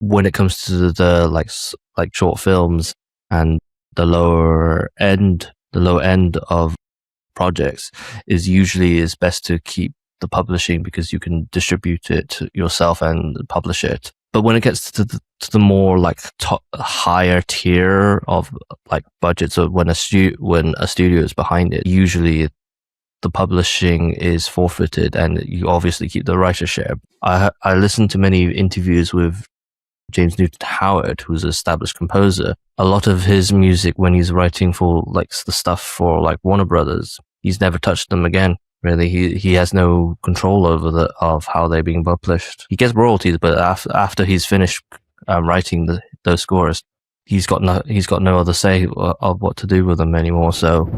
when it comes to the like short films and the lower end of projects, is best to keep the publishing because you can distribute it yourself and publish it. But when it gets to the more like higher tier of like budgets, or when a studio is behind it, usually the publishing is forfeited and you obviously keep the writer share. I listened to many interviews with James Newton Howard, who's an established composer. A lot of his music, when he's writing for like the stuff for like Warner Brothers, he's never touched them again. Really, he has no control over of how they're being published. He gets royalties, but after he's finished writing those scores, he's got no other say of what to do with them anymore. So.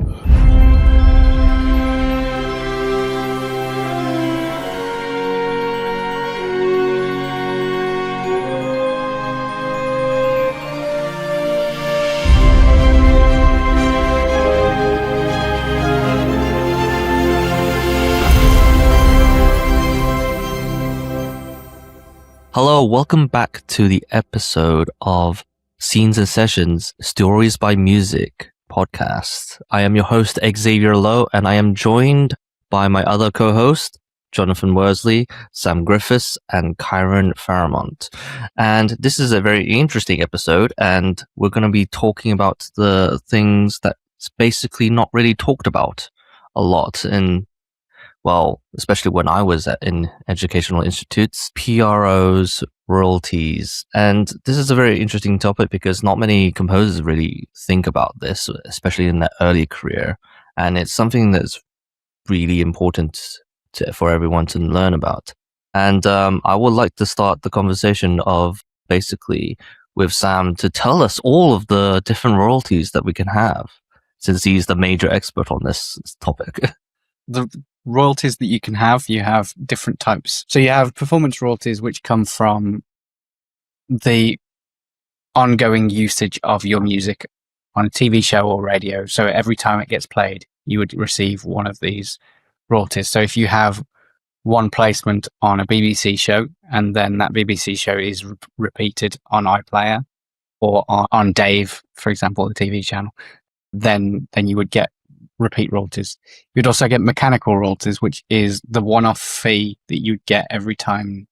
Hello, welcome back to the episode of Scenes+Sessions, Stories by Music podcast. I am your host, Xavier Lowe, and I am joined by my other co-host, Jonathan Worsley, Sam Griffiths, and Kyron Faramont. And this is a very interesting episode, and we're going to be talking about the things that's basically not really talked about a lot especially when I was in educational institutes, PROs, royalties. And this is a very interesting topic because not many composers really think about this, especially in their early career. And it's something that's really important for everyone to learn about. And I would like to start the conversation with Sam to tell us all of the different royalties that we can have, since he's the major expert on this topic. The royalties that you have different types. So you have performance royalties, which come from the ongoing usage of your music on a TV show or radio. So every time it gets played, you would receive one of these royalties. So if you have one placement on a BBC show, and then that BBC show is repeated on iPlayer or on Dave, for example, the TV channel, then you would get repeat royalties. You'd also get mechanical royalties, which is the one-off fee that you'd get every time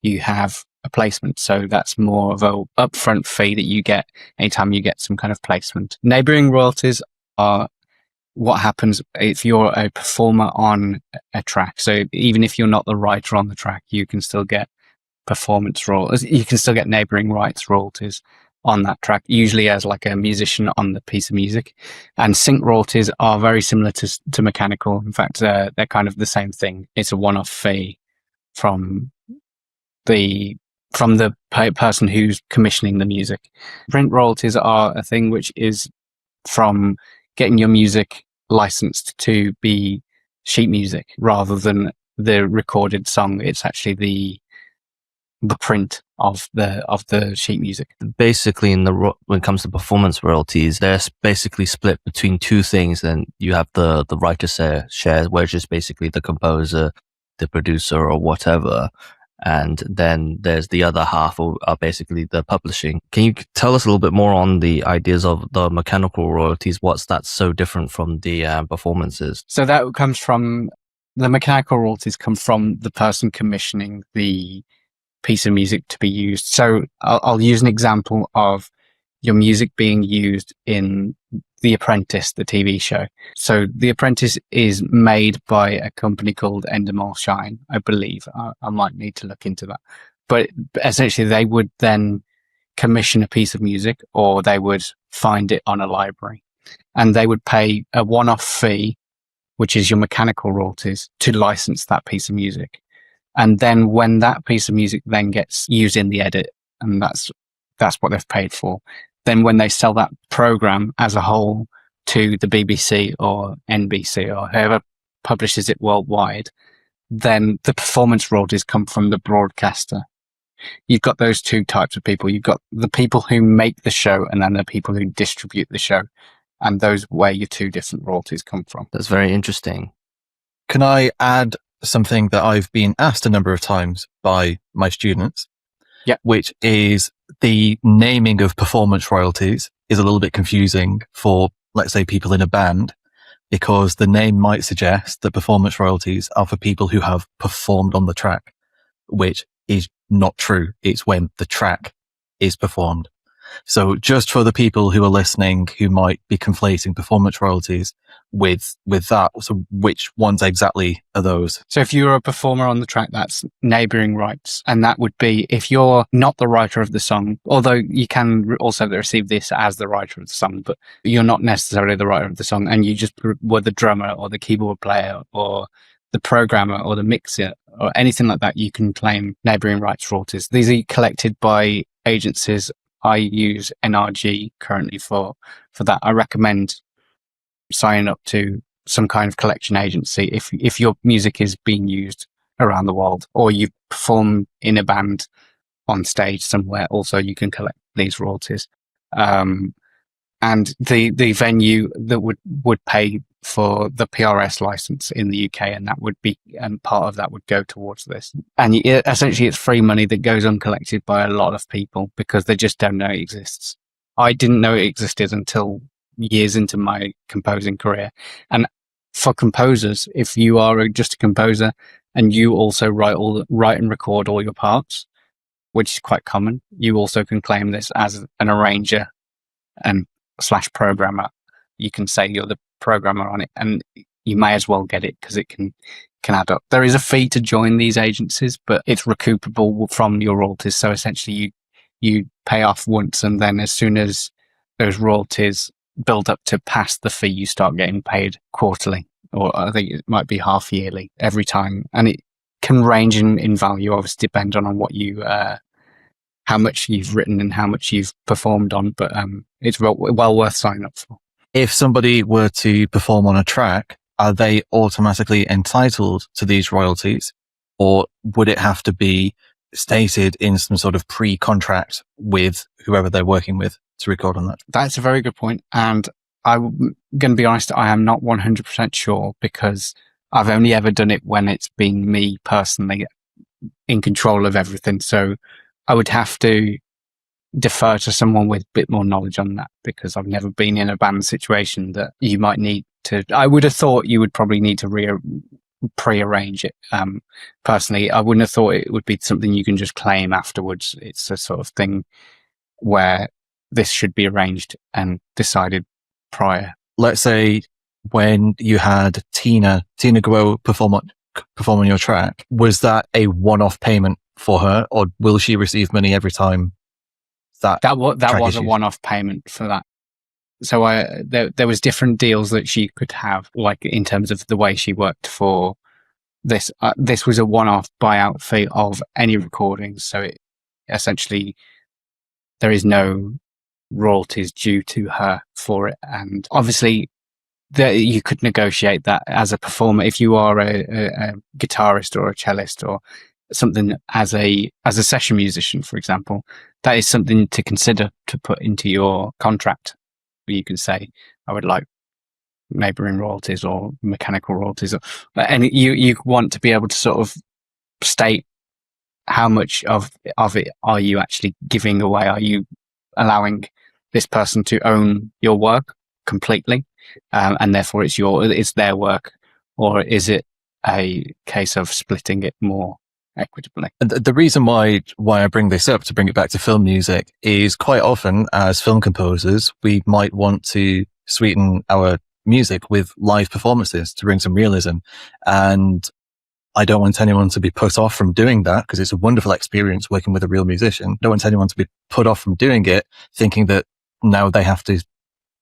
you have a placement. So that's more of a upfront fee that you get anytime you get some kind of placement. Neighbouring royalties are what happens if you're a performer on a track. So even if you're not the writer on the track, you can still get performance royalties. You can still get neighbouring rights royalties on that track, usually as like a musician on the piece of music. And sync royalties are very similar to mechanical. In fact, they're kind of the same thing. It's a one-off fee from the person who's commissioning the music. Print royalties are a thing which is from getting your music licensed to be sheet music rather than the recorded song. It's actually the print of the sheet music. Basically, when it comes to performance royalties, they're basically split between two things. Then you have the writer share, which is basically the composer, the producer, or whatever. And then there's the other half, are basically the publishing. Can you tell us a little bit more on the ideas of the mechanical royalties? What's that so different from the performances? So that comes from the mechanical royalties come from the person commissioning the piece of music to be used. So I'll use an example of your music being used in The Apprentice, the TV show. So The Apprentice is made by a company called Endemol Shine, I believe. I might need to look into that. But essentially they would then commission a piece of music, or they would find it on a library, and they would pay a one-off fee, which is your mechanical royalties, to license that piece of music. And then when that piece of music then gets used in the edit, and that's what they've paid for, then when they sell that program as a whole to the BBC or NBC or whoever publishes it worldwide, then the performance royalties come from the broadcaster. You've got those two types of people. You've got the people who make the show, and then the people who distribute the show. And those are where your two different royalties come from. That's very interesting. Can I add something that I've been asked a number of times by my students? which is the naming of performance royalties is a little bit confusing for, let's say, people in a band, because the name might suggest that performance royalties are for people who have performed on the track, which is not true. It's when the track is performed. So just for the people who are listening who might be conflating performance royalties with that, so which ones exactly are those? So if you're a performer on the track, that's neighbouring rights. And that would be if you're not the writer of the song, although you can also receive this as the writer of the song, but you're not necessarily the writer of the song, and you just were the drummer or the keyboard player or the programmer or the mixer or anything like that, you can claim neighbouring rights royalties. These are collected by agencies. I use NRG currently for that. I recommend signing up to some kind of collection agency if your music is being used around the world, or you perform in a band on stage somewhere. Also, you can collect these royalties. And the venue that would pay for the PRS license in the UK, and that would be, and part of that would go towards this. And essentially, it's free money that goes uncollected by a lot of people because they just don't know it exists. I didn't know it existed until years into my composing career. And for composers, if you are just a composer and you also write and record all your parts, which is quite common, you also can claim this as an arranger and / programmer. You can say you're the programmer on it, and you may as well get it because it can add up. There is a fee to join these agencies, but it's recoupable from your royalties. So essentially you pay off once, and then as soon as those royalties build up to past the fee, you start getting paid quarterly, or I think it might be half yearly every time. And it can range in value, obviously depending on what you how much you've written and how much you've performed on, but it's well worth signing up for. If somebody were to perform on a track, are they automatically entitled to these royalties, or would it have to be stated in some sort of pre-contract with whoever they're working with to record on that? That's a very good point. And I'm going to be honest, I am not 100% sure because I've only ever done it when it's been me personally in control of everything. So I would have to defer to someone with a bit more knowledge on that because I've never been in a band situation that you might need to. I would have thought you would probably need to pre-arrange it. Personally, I wouldn't have thought it would be something you can just claim afterwards. It's a sort of thing where this should be arranged and decided prior. Let's say when you had Tina Guo perform on your track, was that a one-off payment for her, or will she receive money every time that was a one-off payment for that? So there was different deals that she could have, like in terms of the way she worked for this. This was a one-off buyout fee of any recordings. So it essentially there is no royalties due to her for it, and obviously you could negotiate that as a performer if you are a guitarist or a cellist or something as a session musician, for example. That is something to consider to put into your contract. You can say, I would like neighbouring royalties or mechanical royalties, and you want to be able to sort of state how much of it are you actually giving away? Are you allowing this person to own your work completely, and therefore it's their work, or is it a case of splitting it more equitably? The reason why I bring this up, to bring it back to film music, is quite often as film composers, we might want to sweeten our music with live performances to bring some realism. And I don't want anyone to be put off from doing that because it's a wonderful experience working with a real musician. I don't want anyone to be put off from doing it, thinking that now they have to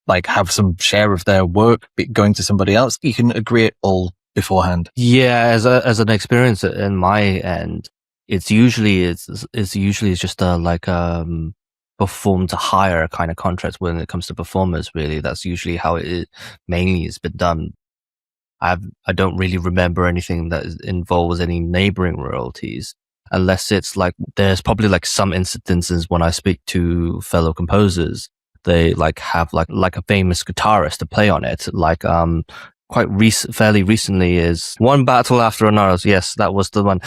like have some share of their work going to somebody else. You can agree it all beforehand. Yeah, as an experience in my end, it's usually just a perform to hire kind of contract when it comes to performers. Really, that's usually how it mainly has been done. I don't really remember anything that involves any neighboring royalties, unless it's like there's probably like some incidences when I speak to fellow composers, they like have like a famous guitarist to play on it, like fairly recently is One Battle After Another. Yes, that was the one.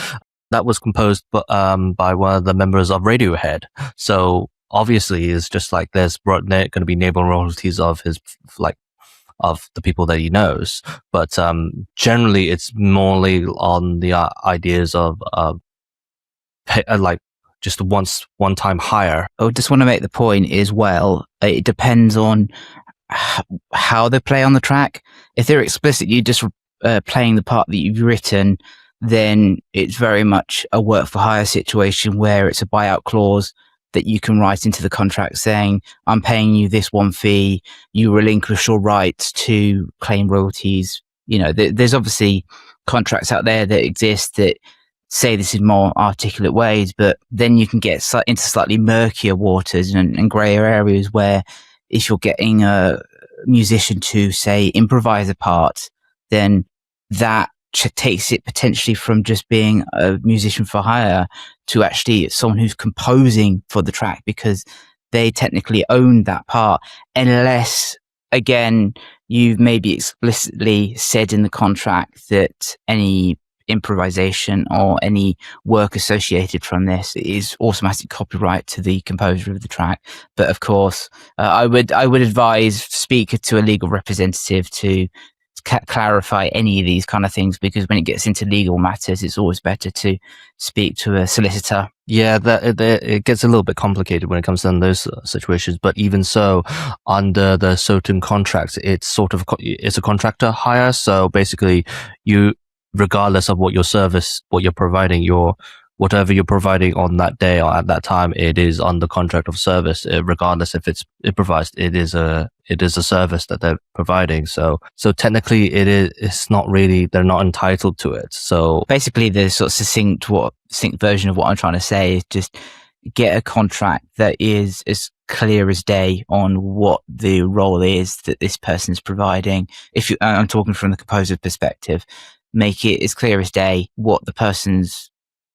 that was composed by one of the members of Radiohead. So obviously, it's just like there's going to be neighboring royalties of his of the people that he knows. But generally, it's morely on the ideas of like just one time hire. I just want to make the point as well. It depends on how they play on the track. If they're explicitly just playing the part that you've written, then it's very much a work for hire situation where it's a buyout clause that you can write into the contract saying, I'm paying you this one fee, you relinquish your rights to claim royalties. You know, there's obviously contracts out there that exist that say this in more articulate ways, but then you can get into slightly murkier waters and grayer areas where if you're getting a musician to, say, improvise a part, then that takes it potentially from just being a musician for hire to actually someone who's composing for the track, because they technically own that part, unless, again, you've maybe explicitly said in the contract that any improvisation or any work associated from this is automatic copyright to the composer of the track. But of course, I would advise speak to a legal representative to clarify any of these kind of things, because when it gets into legal matters, it's always better to speak to a solicitor. Yeah, it gets a little bit complicated when it comes to those situations. But even so, under the certain contracts, it's a contractor hire. So basically, regardless of what you're providing, whatever you're providing on that day or at that time, it is under contract of service. Regardless if it's improvised, it is a service that they're providing. So technically, it's not really, they're not entitled to it. So basically, the sort of succinct version of what I'm trying to say is just get a contract that is as clear as day on what the role is that this person's providing. I'm talking from the composer's perspective, make it as clear as day what the person's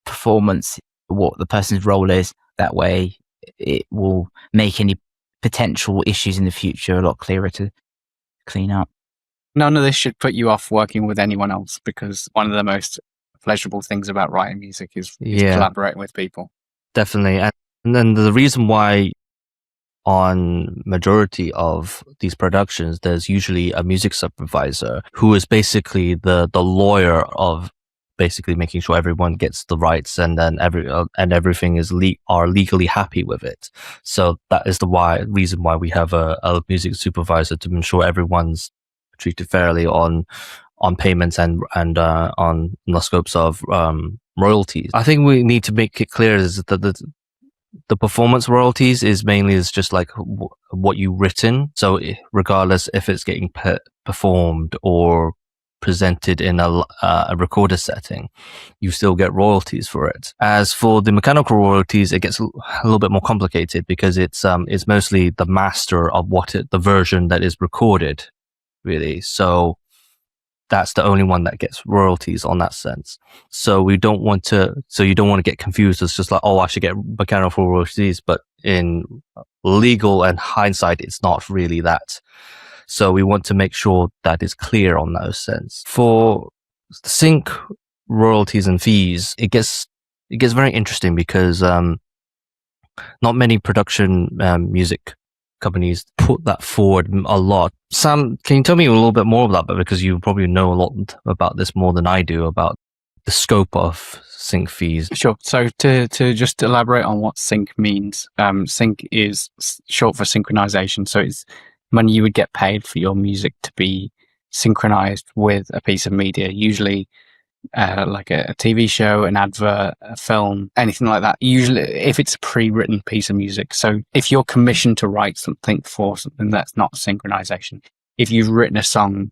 performance, what the person's role is. That way it will make any potential issues in the future a lot clearer to clean up. None of this should put you off working with anyone else, because one of the most pleasurable things about writing music is collaborating with people. Definitely. And then the reason why on majority of these productions, there's usually a music supervisor who is basically the lawyer of basically making sure everyone gets the rights and then everything is are legally happy with it. So that is the reason why we have a music supervisor, to ensure everyone's treated fairly on payments and on the scopes of royalties. I think we need to make it clear is that the performance royalties is mainly just like what you've written. So regardless if it's getting performed or presented in a recorder setting, you still get royalties for it. As for the mechanical royalties, it gets a little bit more complicated, because it's mostly the master of the version that is recorded, really. So that's the only one that gets royalties on that sense. So you don't want to get confused. It's just like, oh, I should get mechanical royalties, but in legal and hindsight, it's not really that. So we want to make sure that is clear on those sense. For sync royalties and fees, it gets very interesting, because not many production music companies put that forward a lot. Sam, can you tell me a little bit more about that? Because you probably know a lot about this more than I do, about the scope of sync fees. Sure. So to just elaborate on what sync means, sync is short for synchronisation. So it's money you would get paid for your music to be synchronized with a piece of media, usually like a TV show, an advert, a film, anything like that. Usually, if it's a pre-written piece of music. So if you're commissioned to write something for something, that's not synchronization. If you've written a song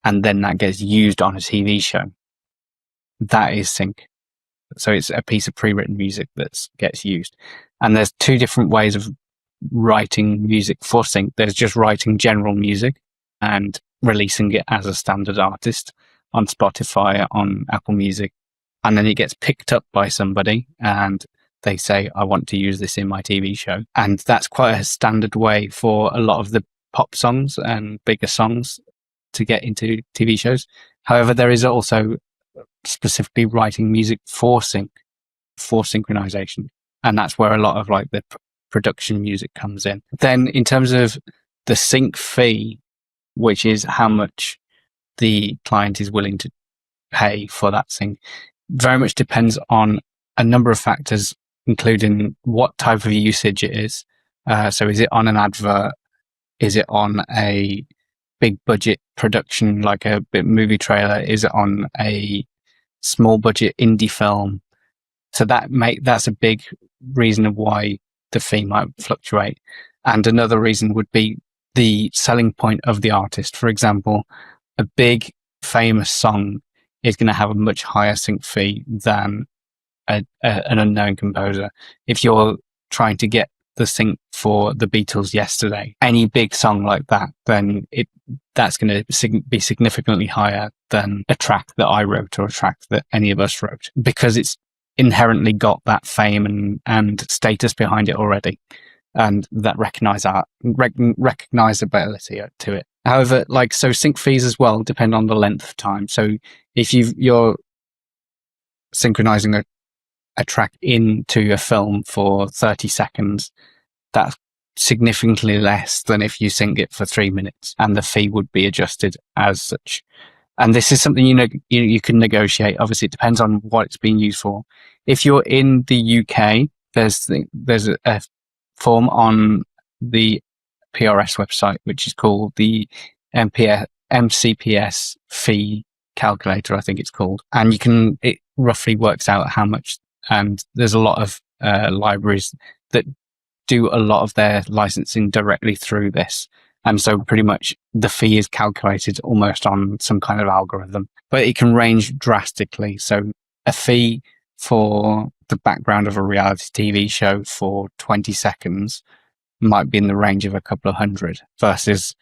and then that gets used on a TV show, that is sync. So it's a piece of pre-written music that gets used. And there's two different ways of writing music for sync. There's just writing general music and releasing it as a standard artist on Spotify, on Apple Music, and then it gets picked up by somebody and they say, I want to use this in my TV show. And that's quite a standard way for a lot of the pop songs and bigger songs to get into TV shows. However, there is also specifically writing music for synchronization. And that's where a lot of like the production music comes in. Then in terms of the sync fee, which is how much the client is willing to pay for that sync, very much depends on a number of factors, including what type of usage it is. So is it on an advert? Is it on a big budget production, like a big movie trailer? Is it on a small budget indie film? So that's a big reason of why the fee might fluctuate. And another reason would be the selling point of the artist. For example, a big famous song is going to have a much higher sync fee than an unknown composer. If you're trying to get the sync for the Beatles Yesterday, any big song like that, then that's going to be significantly higher than a track that I wrote or a track that any of us wrote, because it's inherently got that fame and status behind it already, and that recognizability to it. However, so sync fees as well depend on the length of time. So if you're synchronizing a track into a film for 30 seconds, that's significantly less than if you sync it for 3 minutes, and the fee would be adjusted as such. And this is something you can negotiate. Obviously, it depends on what it's being used for. If you're in the UK, there's a form on the PRS website which is called the MCPS fee calculator, I think it's called, and it roughly works out how much. And there's a lot of libraries that do a lot of their licensing directly through this. And so pretty much the fee is calculated almost on some kind of algorithm, but it can range drastically. So a fee for the background of a reality TV show for 20 seconds might be in the range of a couple of hundred, versus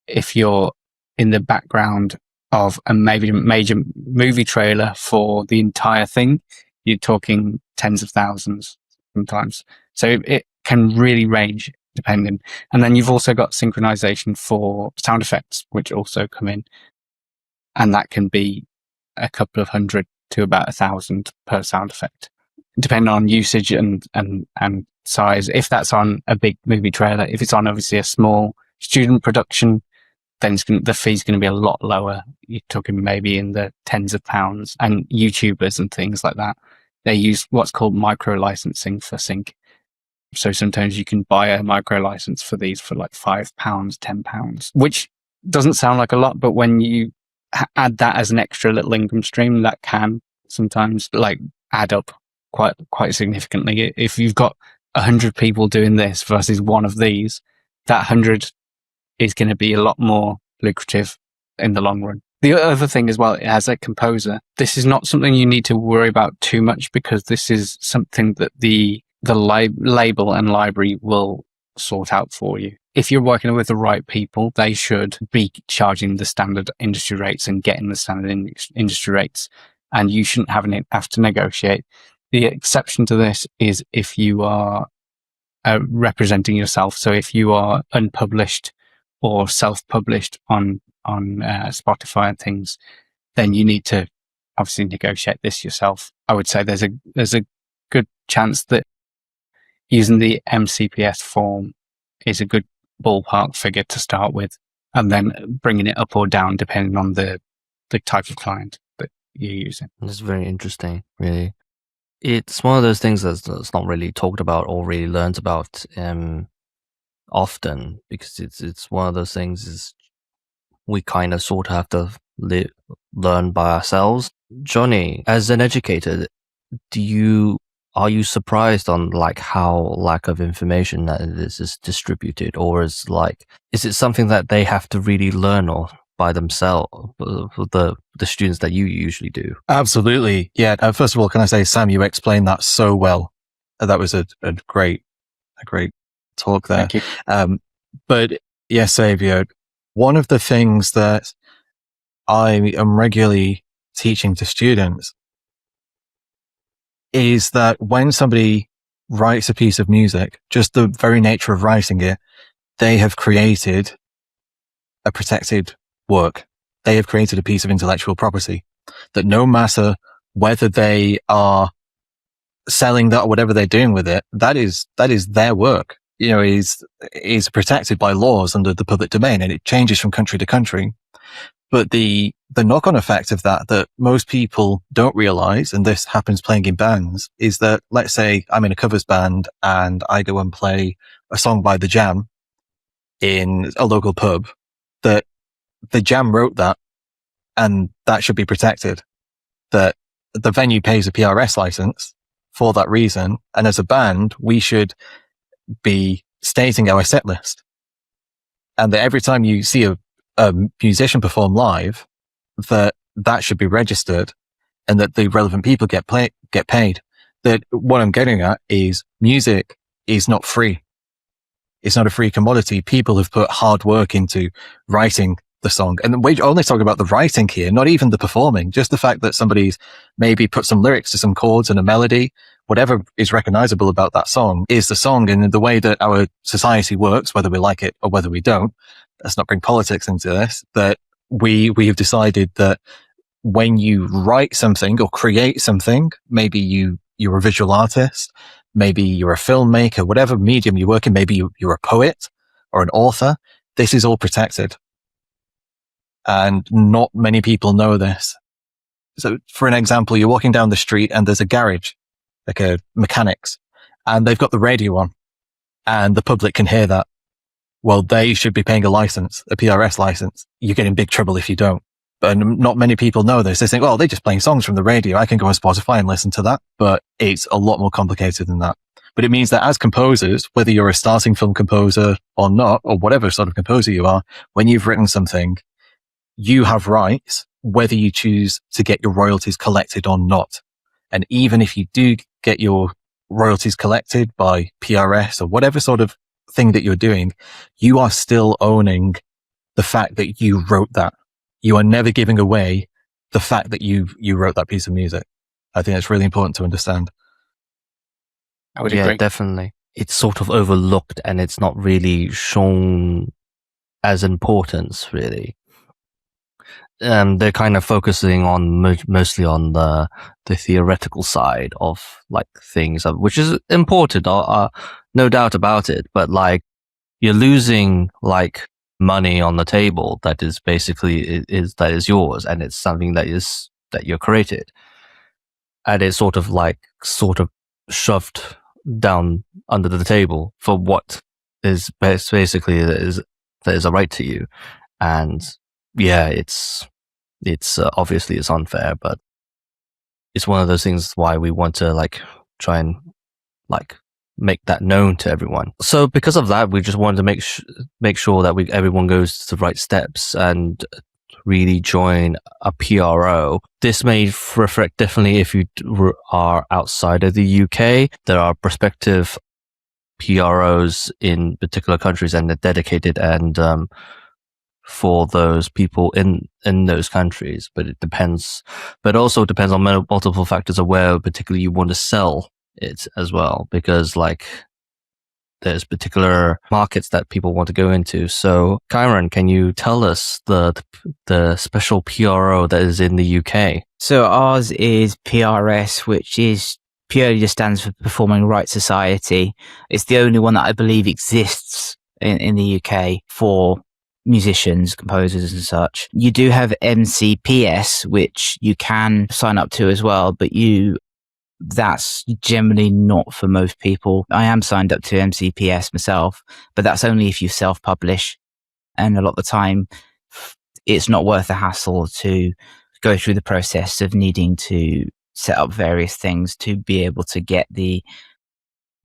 if you're in the background of a major movie trailer for the entire thing, you're talking tens of thousands sometimes. So it can really range depending. And then you've also got synchronization for sound effects, which also come in. And that can be a couple of hundred to about 1,000 per sound effect, depending on usage and size. If that's on a big movie trailer, if it's on obviously a small student production, then the fee's going to be a lot lower. You're talking maybe in the tens of pounds. And YouTubers and things like that, they use what's called micro licensing for sync. So sometimes you can buy a micro license for these for like £5, £10, which doesn't sound like a lot, but when you add that as an extra little income stream, that can sometimes add up quite significantly. If you've got 100 people doing this versus one of these, that 100 is going to be a lot more lucrative in the long run. The other thing as well, as a composer, this is not something you need to worry about too much, because this is something that the label and library will sort out for you. If you're working with the right people, they should be charging the standard industry rates and getting the standard industry rates, and you shouldn't have to negotiate. The exception to this is if you are representing yourself. So if you are unpublished or self-published on Spotify and things, then you need to obviously negotiate this yourself. I would say there's a good chance that using the MCPS form is a good ballpark figure to start with, and then bringing it up or down depending on the type of client that you're using. That's very interesting, really. It's one of those things that's not really talked about or really learned about often, because it's one of those things is we kind of sort of have to learn by ourselves. Johnny, as an educator, are you surprised on how lack of information that this is distributed, or is it something that they have to really learn or by themselves, the students that you usually do? Absolutely. Yeah. First of all, can I say, Sam, you explained that so well. That was a great talk there. Thank you. But yes, Xavier, one of the things that I am regularly teaching to students is that when somebody writes a piece of music, just the very nature of writing it, they have created a protected work. They have created a piece of intellectual property. that no matter whether they are selling that or whatever they're doing with it, that is their work. Is protected by laws under the public domain, and it changes from country to country. But the knock-on effect of that most people don't realize, and this happens playing in bands, is that, let's say I'm in a covers band and I go and play a song by The Jam in a local pub, that The Jam wrote that, and that should be protected. That the venue pays a PRS license for that reason, and as a band, we should be stating our set list. And that every time you see a musician perform live, that should be registered, and that the relevant people get paid. That what I'm getting at is music is not free. It's not a free commodity. People have put hard work into writing the song. And we're only talking about the writing here, not even the performing. Just the fact that somebody's maybe put some lyrics to some chords and a melody, whatever is recognizable about that song is the song. And the way that our society works, whether we like it or whether we don't, let's not bring politics into this, that we have decided that when you write something or create something, maybe you're a visual artist, maybe you're a filmmaker, whatever medium you work in, maybe you're a poet or an author, this is all protected. And not many people know this. So for an example, you're walking down the street and there's a garage, like a mechanics, and they've got the radio on and the public can hear that. Well, they should be paying a license, a PRS license. You get in big trouble if you don't. But not many people know this. They think, well, they're just playing songs from the radio. I can go on Spotify and listen to that. But it's a lot more complicated than that. But it means that as composers, whether you're a starting film composer or not, or whatever sort of composer you are, when you've written something, you have rights, whether you choose to get your royalties collected or not. And even if you do get your royalties collected by PRS or whatever sort of thing that you're doing, you are still owning the fact that you wrote that. You are never giving away the fact that you wrote that piece of music. I think that's really important to understand. I would agree. Yeah, definitely. It's sort of overlooked and it's not really shown as importance, really. They're kind of focusing on mostly on the theoretical side of like things, which is important, no doubt about it. But like, you're losing like money on the table that is basically that is yours, and it's something that you created, and it's sort of shoved down under the table for what is basically that is a right to you. And yeah, it's obviously it's unfair, but it's one of those things why we want to like try and like make that known to everyone. So because of that, we just wanted to make sure that everyone goes to the right steps and really join a PRO. This may reflect differently if you are outside of the UK. There are prospective PROs in particular countries, and they're dedicated and for those people in those countries. But it depends. But also depends on multiple factors of where particularly you want to sell it as well, because like there's particular markets that people want to go into. So Kyron, can you tell us the special PRO that is in the UK? So ours is PRS, which is purely just stands for Performing Rights Society. It's the only one that I believe exists in the UK for musicians, composers and such. You do have MCPS, which you can sign up to as well, but that's generally not for most people. I am signed up to MCPS myself, but that's only if you self-publish. And a lot of the time, it's not worth the hassle to go through the process of needing to set up various things to be able to get the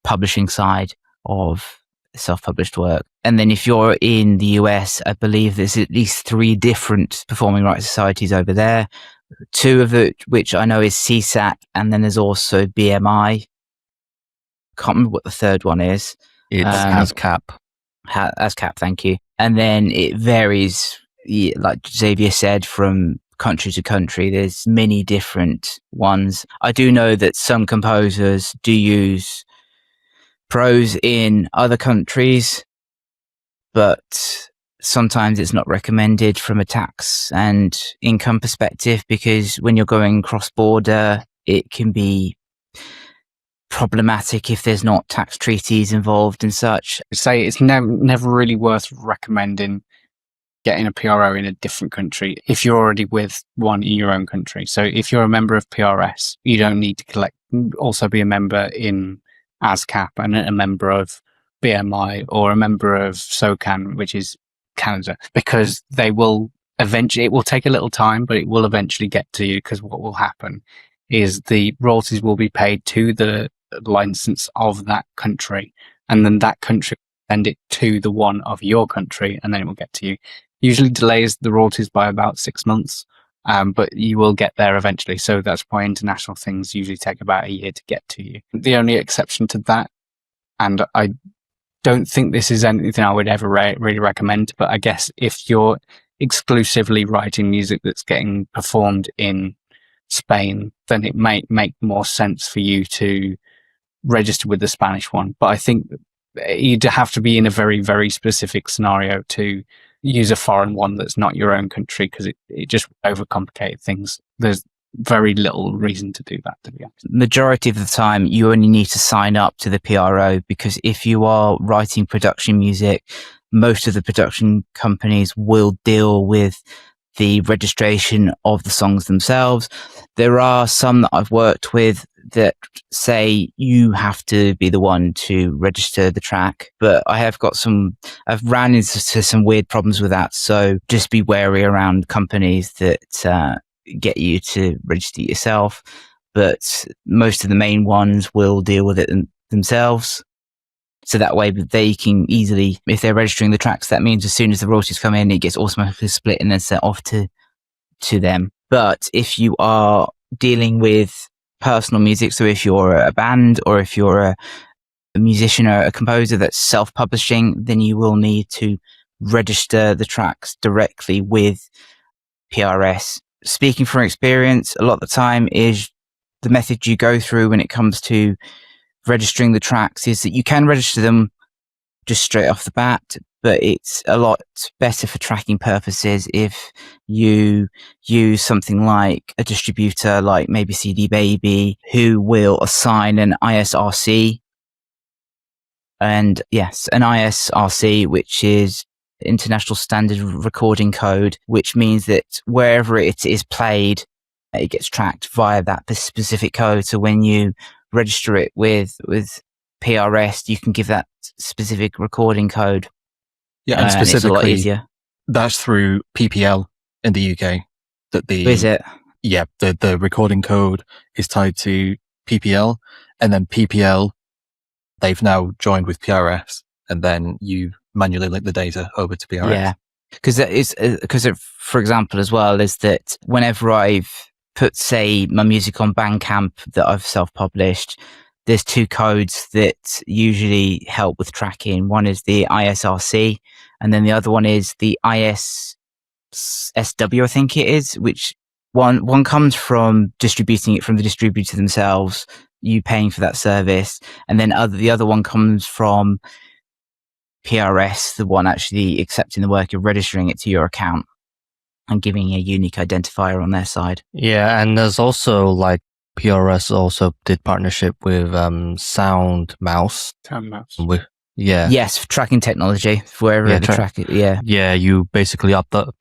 publishing side of self-published work. And then if you're in the US, I believe there's at least 3 different performing rights societies over there. 2 of it, which I know is CSAC, and then there's also BMI. Can't remember what the third one is. It's ASCAP. ASCAP, thank you. And then it varies, like Xavier said, from country to country. There's many different ones. I do know that some composers do use pros in other countries, but sometimes it's not recommended from a tax and income perspective, because when you're going cross-border, it can be problematic if there's not tax treaties involved and such. Say it's never really worth recommending getting a PRO in a different country if you're already with one in your own country. So if you're a member of PRS, you don't need to also be a member in ASCAP and a member of BMI or a member of SOCAN, which is Canada, because they will eventually, it will take a little time, but it will eventually get to you, because what will happen is the royalties will be paid to the license of that country, and then that country will send it to the one of your country, and then it will get to you. Usually delays the royalties by about 6 months, but you will get there eventually. So that's why international things usually take about a year to get to you. The only exception to that, and I don't think this is anything I would ever really recommend, but I guess if you're exclusively writing music that's getting performed in Spain, then it may make more sense for you to register with the Spanish one. But I think you'd have to be in a very, very specific scenario to use a foreign one that's not your own country, because it just overcomplicates things. There's very little reason to do that, to be honest. Majority of the time, you only need to sign up to the PRO, because if you are writing production music, most of the production companies will deal with the registration of the songs themselves. There are some that I've worked with that say you have to be the one to register the track, but I've ran into some weird problems with that. So just be wary around companies that get you to register yourself, but most of the main ones will deal with it themselves. So that way they can easily, if they're registering the tracks, that means as soon as the royalties come in, it gets automatically split and then sent off to them. But if you are dealing with personal music, so if you're a band or if you're a musician or a composer that's self-publishing, then you will need to register the tracks directly with PRS. Speaking from experience, a lot of the time is the method you go through when it comes to registering the tracks is that you can register them just straight off the bat, but it's a lot better for tracking purposes if you use something like a distributor like maybe CD Baby, who will assign an ISRC. And yes, an ISRC, which is International Standard Recording Code, which means that wherever it is played, it gets tracked via that specific code. So when you register it with PRS, you can give that specific recording code. Yeah, and specifically, it's a lot easier. That's through PPL in the UK. Is it? Yeah, the recording code is tied to PPL, and then PPL, they've now joined with PRS, and then you manually link the data over to PRS. Yeah, because for example, as well, is that whenever I've put, say, my music on Bandcamp that I've self-published, there's two codes that usually help with tracking. One is the ISRC, and then the other one is the ISSW, I think it is, which one comes from distributing it from the distributor themselves, you paying for that service, and then the other one comes from PRS, the one actually accepting the work and registering it to your account and giving a unique identifier on their side. Yeah, and there's also like PRS also did partnership with Sound+Mouse. Yes, for tracking technology, wherever the track it. Yeah, you basically upload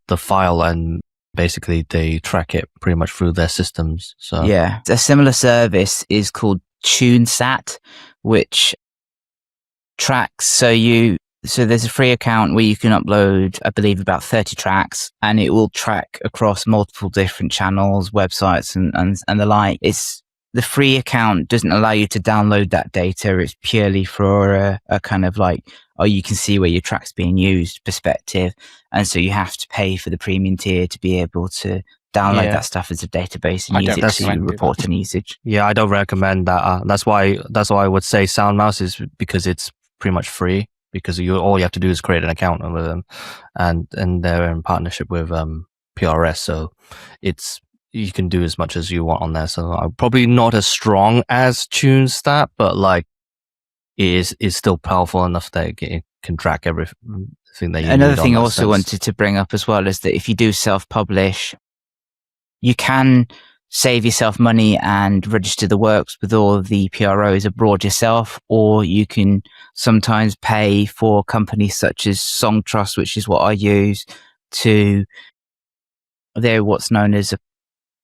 the file, and basically they track it pretty much through their systems. So yeah, a similar service is called TuneSat, which tracks. So there's a free account where you can upload, I believe, about 30 tracks, and it will track across multiple different channels, websites, and the like. It's the free account doesn't allow you to download that data. It's purely for a kind of like, you can see where your track's being used perspective. And so you have to pay for the premium tier to be able to download that stuff as a database and use it to report on usage. Yeah, I don't recommend that. That's why I would say Sound+Mouse is because it's pretty much free, because all you have to do is create an account with them, and they're in partnership with PRS, so you can do as much as you want on there. So I'm probably not as strong as TuneStat, but like it is still powerful enough that can track everything that you Another need thing I on that also sense. wanted to bring up as well is that if you do self-publish, you can save yourself money and register the works with all the PROs abroad yourself, or you can sometimes pay for companies such as Song Trust, which is what I use, they're what's known as a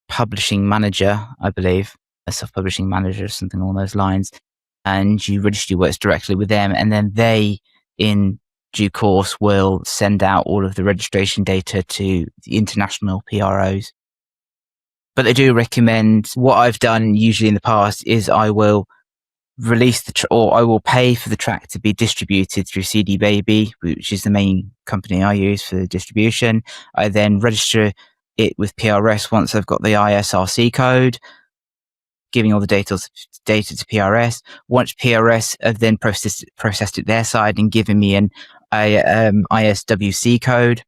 publishing manager, I believe, a self-publishing manager or something along those lines. And you register your works directly with them, and then they, in due course, will send out all of the registration data to the international PROs. But they do recommend, what I've done usually in the past is I will release or I will pay for the track to be distributed through CD Baby, which is the main company I use for the distribution. I then register it with PRS once I've got the ISRC code, giving all the data to PRS. Once PRS have then processed it their side and given me an ISWC code,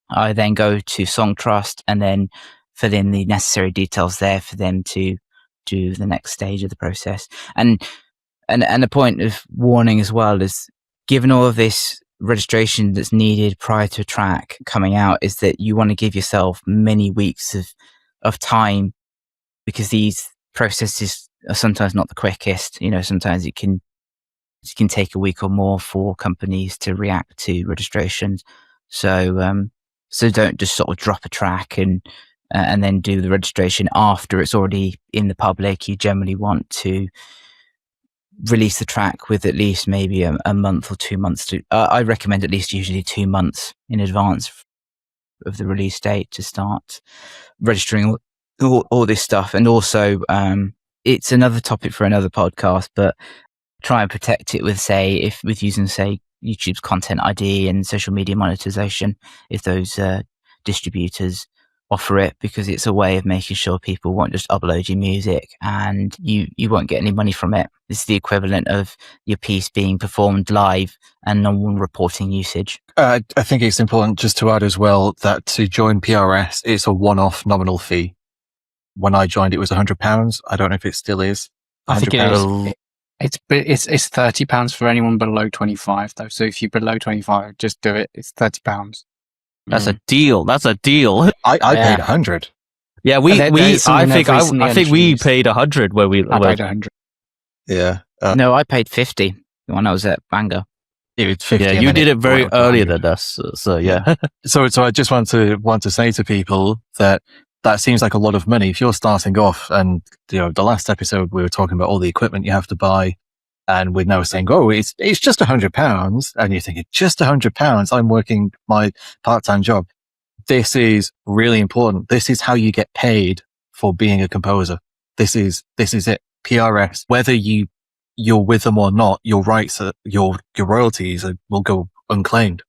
I then go to Song Trust and then fill in the necessary details there for them to do the next stage of the process. And a point of warning as well is, given all of this registration that's needed prior to a track coming out, is that you want to give yourself many weeks of time, because these processes are sometimes not the quickest. Sometimes it can take a week or more for companies to react to registrations. So don't just sort of drop a track and then do the registration after it's already in the public. You generally want to release the track with at least maybe a month or 2 months I recommend at least usually 2 months in advance of the release date to start registering all this stuff. And also, it's another topic for another podcast, but try and protect it with using YouTube's Content ID and social media monetization, if those distributors offer it, because it's a way of making sure people won't just upload your music and you won't get any money from it. It's the equivalent of your piece being performed live and no one reporting usage. I think it's important just to add as well that to join PRS, it's a one-off nominal fee. When I joined, it was £100. I don't know if it still is. I think it is. It's £30 for anyone below 25 though. So if you're below 25, just do it. It's £30. That's a deal. That's a deal. I paid 100. Yeah, I think we paid 100 where we. I paid 100. Yeah. No, I paid 50 when I was at Bangor. It was 50. Yeah, you did it very earlier than us. So yeah. So I just want to say to people that seems like a lot of money if you're starting off. And the last episode we were talking about all the equipment you have to buy, and we're now saying, oh, it's just £100, and you're thinking, just £100? I'm working my part-time job. This is really important. This is how you get paid for being a composer. This is it. PRS, whether you're with them or not, your rights, your royalties will go unclaimed,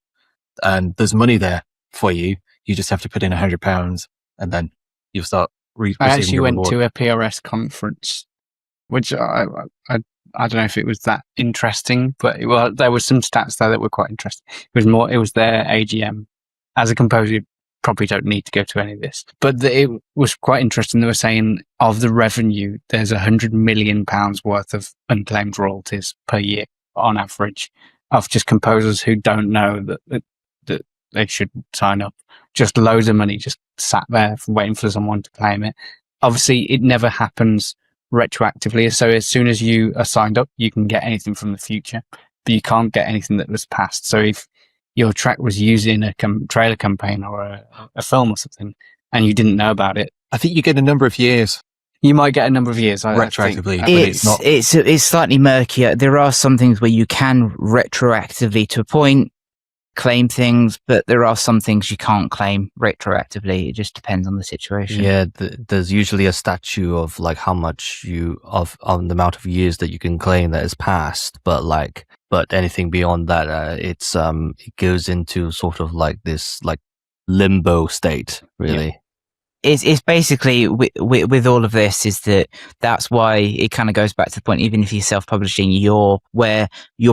and there's money there for you. You just have to put in £100, and then you'll start receiving I actually your went reward. to a PRS conference, which I don't know if it was that interesting, but there were some stats there that were quite interesting. It was their AGM. As a composer, you probably don't need to go to any of this, but it was quite interesting. They were saying of the revenue, there's £100 million worth of unclaimed royalties per year on average, of just composers who don't know that they should sign up. Just loads of money just sat there waiting for someone to claim it. Obviously, it never happens retroactively. So as soon as you are signed up, you can get anything from the future, but you can't get anything that was past. So if your track was used in a trailer campaign or a film or something, and you didn't know about it, I think you get a number of years. You might get a number of years retroactively. I But it's not. It's slightly murkier. There are some things where you can retroactively, to a point, claim things, but there are some things you can't claim retroactively. It just depends on the situation. Yeah, there's usually a statute of like how much of the amount of years that you can claim that is passed, but anything beyond that, it goes into sort of like this like limbo state, really. Yeah. It's basically with all of this is that's why it kind of goes back to the point, even if you're self-publishing, you're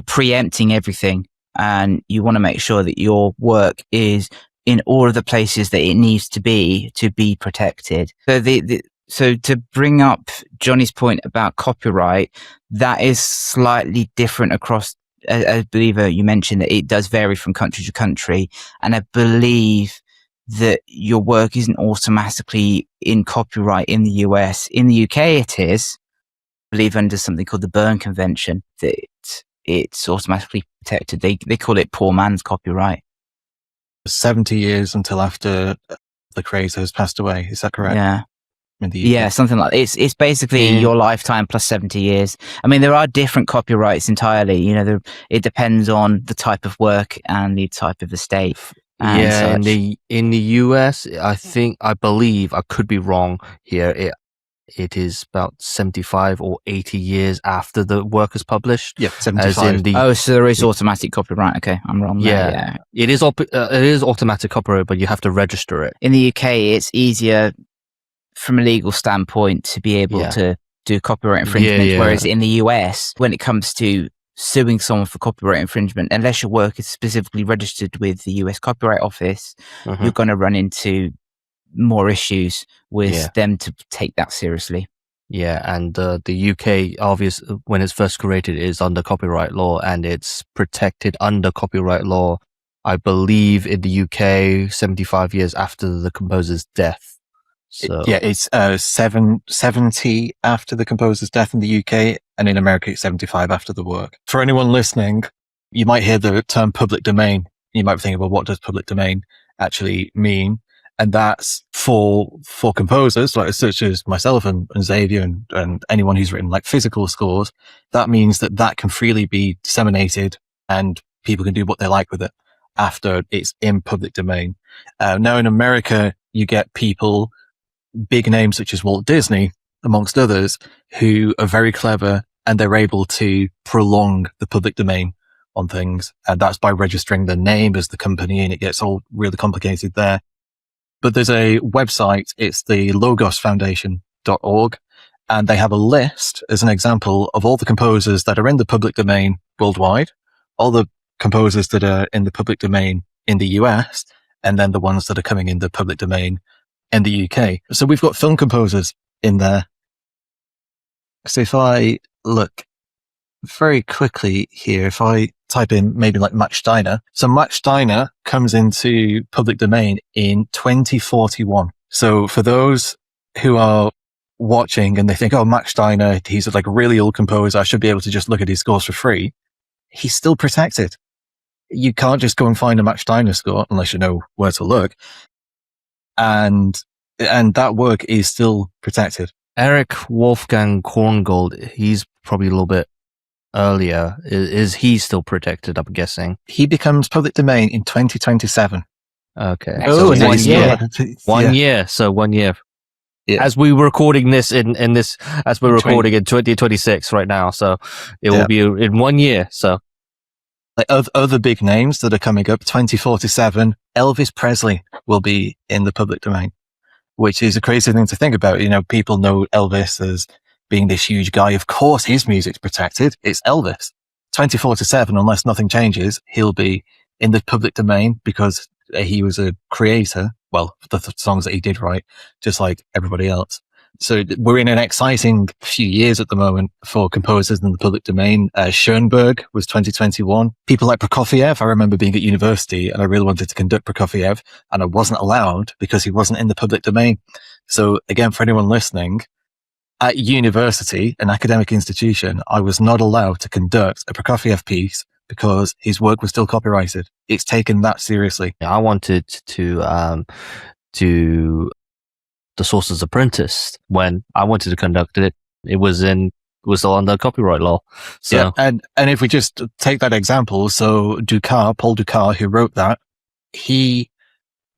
preempting everything, and you want to make sure that your work is in all of the places that it needs to be protected. So to bring up Johnny's point about copyright, that is slightly different across I believe you mentioned that it does vary from country to country, and I believe that your work isn't automatically in copyright in the US. In the UK, it is, I believe, under something called the Berne Convention, that it's automatically protected. They call it poor man's copyright. 70 years until after the creator has passed away. Is that correct? Yeah. In the UK? Yeah, something like it's basically your lifetime plus 70 years. I mean, there are different copyrights entirely. You know, it depends on the type of work and the type of estate. Yeah, in the US, I believe, I could be wrong here. It is about 75 or 80 years after the work is published. Yeah, 75. So there is automatic copyright. Okay, I'm wrong. Yeah, it is automatic copyright, but you have to register it. In the UK, it's easier from a legal standpoint to be able to do copyright infringement, whereas in the US, when it comes to suing someone for copyright infringement, unless your work is specifically registered with the US Copyright Office, you're going to run into more issues with them to take that seriously. Yeah, and the UK, obviously, when it's first created, is under copyright law, and it's protected under copyright law, I believe, in the UK, 75 years after the composer's death. So It's 70 after the composer's death in the UK, and in America it's 75 after the work. For anyone listening, you might hear the term public domain. You might be thinking, well, what does public domain actually mean? And that's for composers, like such as myself and Xavier and anyone who's written like physical scores. That means that can freely be disseminated and people can do what they like with it after it's in public domain. Now in America, you get people, big names such as Walt Disney, amongst others, who are very clever and they're able to prolong the public domain on things. And that's by registering their name as the company, and it gets all really complicated there. But there's a website, it's the logosfoundation.org, and they have a list as an example of all the composers that are in the public domain worldwide, all the composers that are in the public domain in the US, and then the ones that are coming in the public domain in the UK. So we've got film composers in there. So if I look very quickly here, if I type in maybe like Max Steiner. So Max Steiner comes into public domain in 2041. So for those who are watching and they think, oh, Max Steiner, he's like a really old composer, I should be able to just look at his scores for free. He's still protected. You can't just go and find a Max Steiner score unless you know where to look. And that work is still protected. Eric Wolfgang Korngold, he's probably a little bit earlier. Is he still protected, I'm guessing? He becomes public domain in 2027. Okay. Oh, so next year. 1 year. So 1 year. Yeah. As we're recording this as we're recording in 2026 right now. So it will be in 1 year. So like other big names that are coming up, 2047, Elvis Presley will be in the public domain, which is a crazy thing to think about. You know, people know Elvis as being this huge guy. Of course, his music's protected. It's Elvis. 2047, unless nothing changes, he'll be in the public domain because he was a creator. Well, the songs that he did write, just like everybody else. So we're in an exciting few years at the moment for composers in the public domain. Schoenberg was 2021. People like Prokofiev, I remember being at university and I really wanted to conduct Prokofiev and I wasn't allowed because he wasn't in the public domain. So again, for anyone listening, at university, an academic institution, I was not allowed to conduct a Prokofiev piece because his work was still copyrighted. It's taken that seriously. I wanted to The Sorcerer's Apprentice. When I wanted to conduct it, it was still under copyright law. So yeah, and if we just take that example, so Paul Dukas, who wrote that, he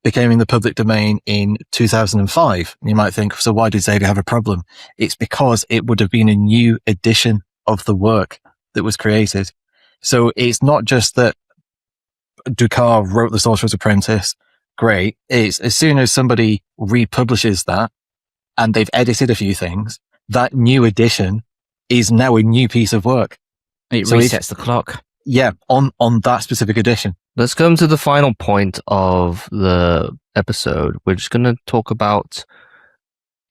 became in the public domain in 2005. You might think, so why did Xavier have a problem? It's because it would have been a new edition of the work that was created. So it's not just that Dukas wrote The Sorcerer's Apprentice. Great. It's as soon as somebody republishes that and they've edited a few things, that new edition is now a new piece of work. It resets the clock. Yeah, on that specific edition. Let's come to the final point of the episode. We're just going to talk about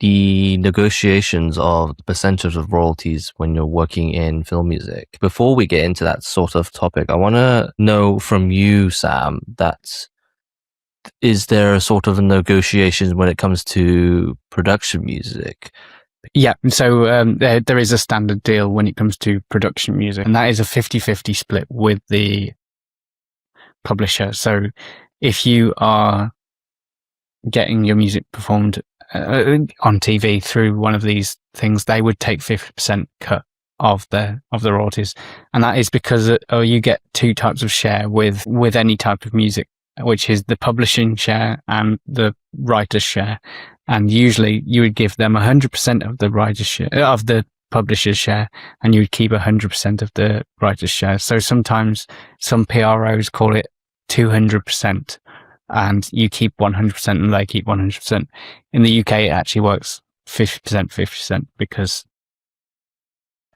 the negotiations of the percentage of royalties when you're working in film music. Before we get into that sort of topic, I want to know from you, Sam, that is there a sort of a negotiation when it comes to production music? Yeah, so there is a standard deal when it comes to production music, and that is a 50-50 split with the publisher. So if you are getting your music performed on TV through one of these things, they would take 50% cut of the royalties, and that is because you get two types of share with any type of music, which is the publishing share and the writer's share. And usually you would give them 100% of the writer's share, of the publisher's share, and you would keep 100% of the writer's share. So sometimes some PROs call it 200%, and you keep 100% and they keep 100%. In the UK, it actually works 50%, 50%, because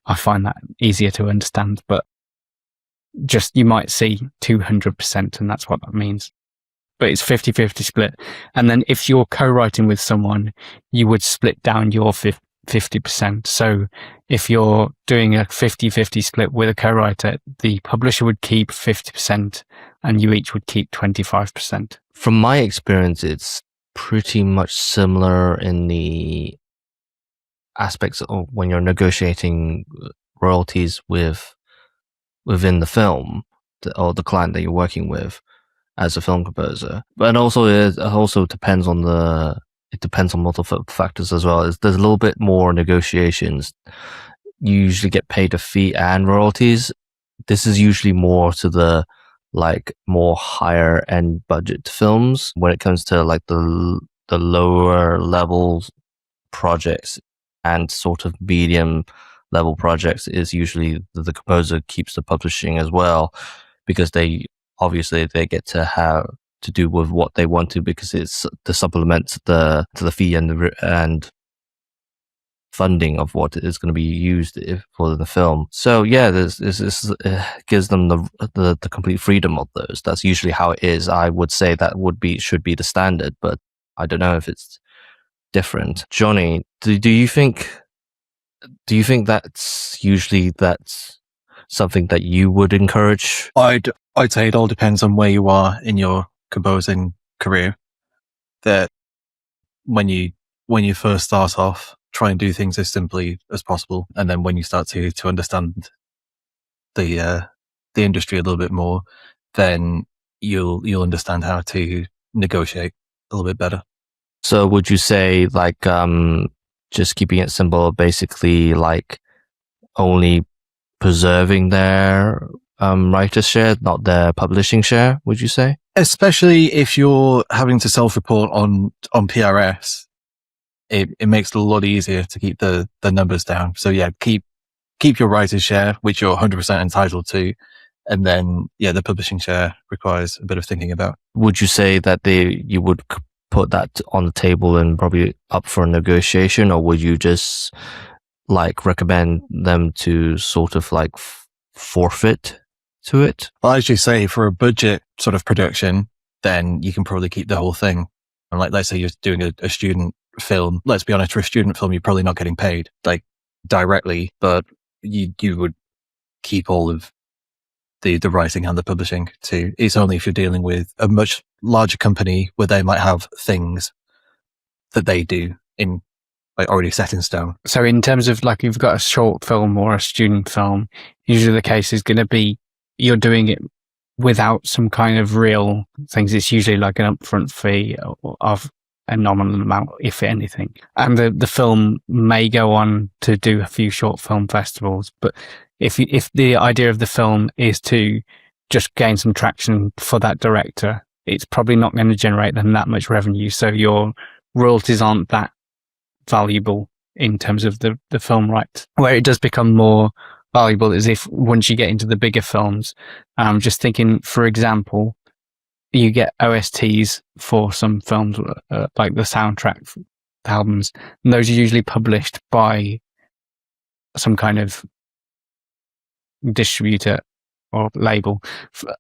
I find that easier to understand, but just you might see 200%, and that's what that means. But it's 50-50 split. And then if you're co-writing with someone, you would split down your 50%. So if you're doing a 50-50 split with a co-writer, the publisher would keep 50% and you each would keep 25%. From my experience, it's pretty much similar in the aspects of when you're negotiating royalties within the film or the client that you're working with as a film composer. But also it also depends on multiple factors as well. There's a little bit more negotiations. You usually get paid a fee and royalties. This is usually more to the more higher end budget films. When it comes to the lower level projects and sort of medium level projects, is usually the composer keeps the publishing as well, because they get to have to do with what they want to, because it's to supplement to the fee and funding of what is going to be used for the film. So yeah, this gives them the complete freedom of those. That's usually how it is. I would say that should be the standard, but I don't know if it's different. Johnny, do you think that's something that you would encourage? I'd say it all depends on where you are in your composing career. That when you first start off, try and do things as simply as possible, and then when you start to understand the industry a little bit more, then you'll understand how to negotiate a little bit better. So would you say just keeping it simple, basically only preserving their writer's share, not their publishing share, would you say? Especially if you're having to self-report on PRS, it makes it a lot easier to keep the numbers down. So yeah, keep your writer's share, which you're 100% entitled to, and then the publishing share requires a bit of thinking about. Would you say that you would put that on the table and probably up for a negotiation, or would you just recommend them to sort of forfeit to it? Well, as you say, for a budget sort of production, then you can probably keep the whole thing. And let's say you're doing a student film. Let's be honest, for a student film, you're probably not getting paid directly, but you would keep all of the writing and the publishing too. It's only if you're dealing with a much larger company where they might have things that they do in already set in stone. So in terms of you've got a short film or a student film, usually the case is going to be you're doing it without some kind of real things. It's usually an upfront fee of a nominal amount, if anything. And the film may go on to do a few short film festivals, but if the idea of the film is to just gain some traction for that director, it's probably not going to generate them that much revenue. So your royalties aren't that valuable in terms of the film rights. Where it does become more valuable is if once you get into the bigger films. Just thinking, for example, you get OSTs for some films, like the soundtrack albums, and those are usually published by some kind of distributor or label.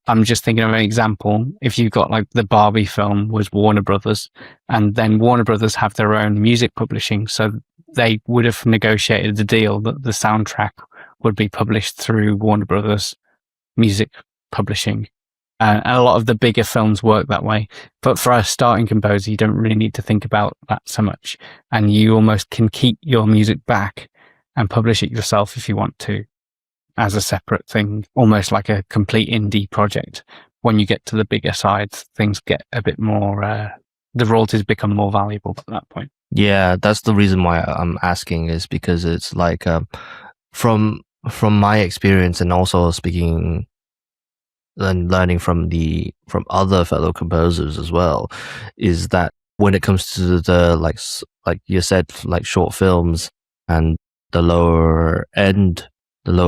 I'm just thinking of an example. If you've got like the Barbie film was Warner Brothers, and then Warner Brothers have their own music publishing, so they would have negotiated the deal that the soundtrack would be published through Warner Brothers music publishing. And a lot of the bigger films work that way. But for a starting composer, you don't really need to think about that so much. And you almost can keep your music back and publish it yourself if you want to, as a separate thing, almost like a complete indie project. When you get to the bigger side, things get a bit more, the royalties become more valuable at that point. Yeah, that's the reason why I'm asking, is because it's like from my experience, and also speaking and learning from other fellow composers as well, is that when it comes to the like you said, like short films and the low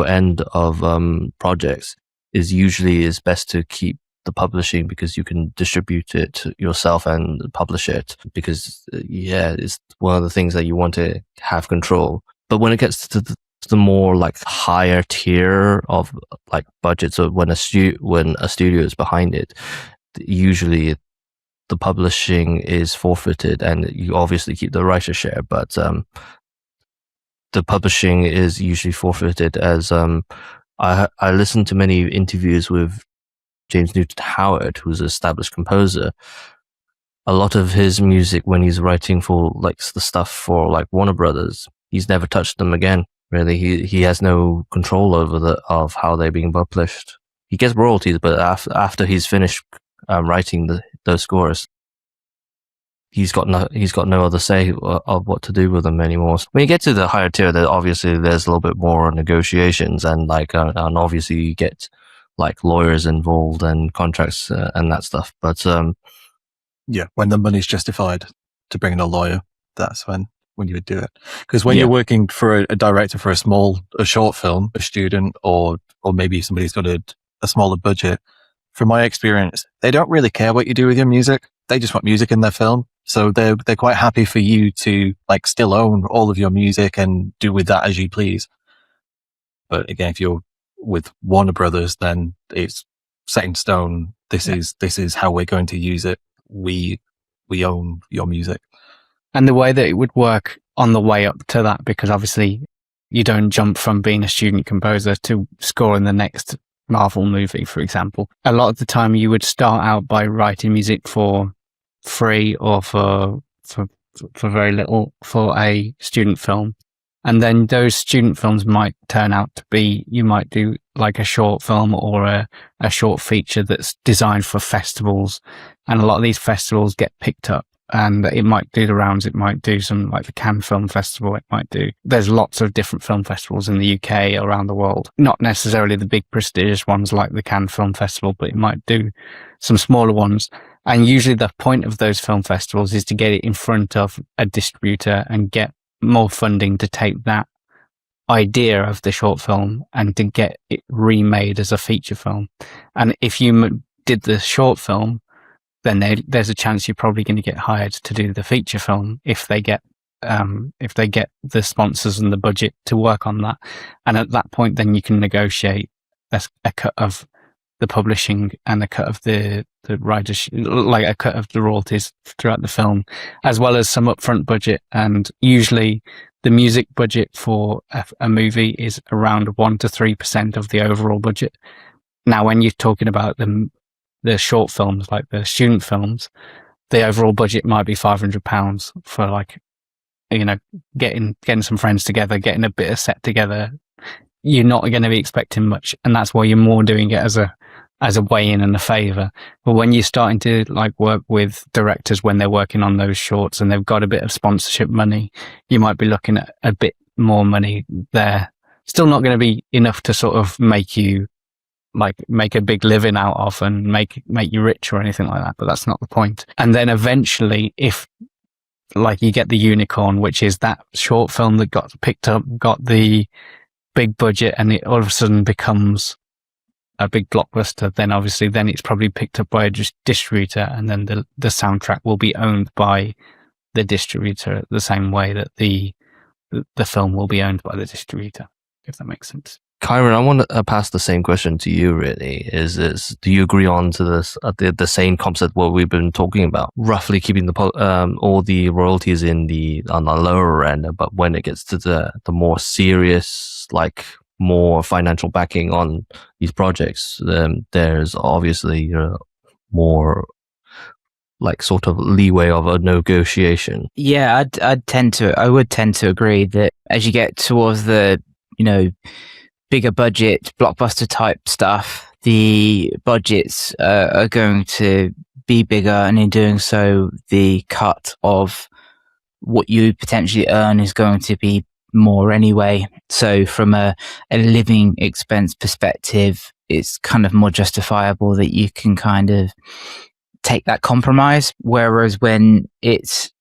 end of projects, is usually best to keep the publishing, because you can distribute it yourself and publish it, because it's one of the things that you want to have control. But when it gets to the more like higher tier of like budgets, or when a studio is behind it, usually the publishing is forfeited, and you obviously keep the writer's share, but the publishing is usually forfeited. As I listened to many interviews with James Newton Howard, who's an established composer. A lot of his music, when he's writing for like the stuff for like Warner Brothers, he's never touched them again. Really, he has no control over of how they're being published. He gets royalties, but after he's finished writing those scores, he's got no other say of what to do with them anymore. When you get to the higher tier, obviously there's a little bit more negotiations, and like and obviously you get like lawyers involved and contracts and that stuff. But when the money's justified to bring in a lawyer, that's when you would do it. Because when you're working for a director for a short film, a student, or maybe somebody's got a smaller budget, from my experience, they don't really care what you do with your music. They just want music in their film. So they're quite happy for you to like still own all of your music and do with that as you please. But again, if you're with Warner Brothers, then it's set in stone. This is how we're going to use it. We own your music. And the way that it would work on the way up to that, because obviously you don't jump from being a student composer to scoring the next Marvel movie, for example. A lot of the time you would start out by writing music for free or for very little for a student film. And then those student films might turn out to be, you might do like a short film or a short feature that's designed for festivals. And a lot of these festivals get picked up, and it might do the rounds. It might do some like the Cannes Film Festival. There's lots of different film festivals in the UK, around the world. Not necessarily the big prestigious ones like the Cannes Film Festival, but it might do some smaller ones. And usually the point of those film festivals is to get it in front of a distributor and get more funding to take that idea of the short film and to get it remade as a feature film. And if you did the short film, then there's a chance you're probably going to get hired to do the feature film if they get the sponsors and the budget to work on that. And at that point, then you can negotiate a cut of the publishing and a cut of the writers, like a cut of the royalties throughout the film, as well as some upfront budget. And usually the music budget for a movie is around 1 to 3% of the overall budget. Now, when you're talking about the short films, like the student films, the overall budget might be £500 for like, getting some friends together, getting a bit of set together. You're not going to be expecting much, and that's why you're more doing it as a way in and a favor. But when you're starting to like work with directors when they're working on those shorts and they've got a bit of sponsorship money, you might be looking at a bit more money there. Still not going to be enough to sort of make you like make a big living out of and make you rich or anything like that, but that's not the point. And then eventually, if like you get the unicorn, which is that short film that got picked up, got the big budget, and it all of a sudden becomes a big blockbuster, then obviously then it's probably picked up by a distributor, and then the soundtrack will be owned by the distributor the same way that the film will be owned by the distributor, if that makes sense. Kyron, I want to pass the same question to you. Really, is do you agree on to this the same concept what we've been talking about, roughly keeping the all the royalties on the lower end, but when it gets to the more serious, like more financial backing on these projects, there's obviously more like sort of leeway of a negotiation. Yeah, I would tend to agree that as you get towards the bigger budget blockbuster type stuff, the budgets are going to be bigger, and in doing so, the cut of what you potentially earn is going to be more anyway. So from a living expense perspective, it's kind of more justifiable that you can kind of take that compromise. Whereas when it's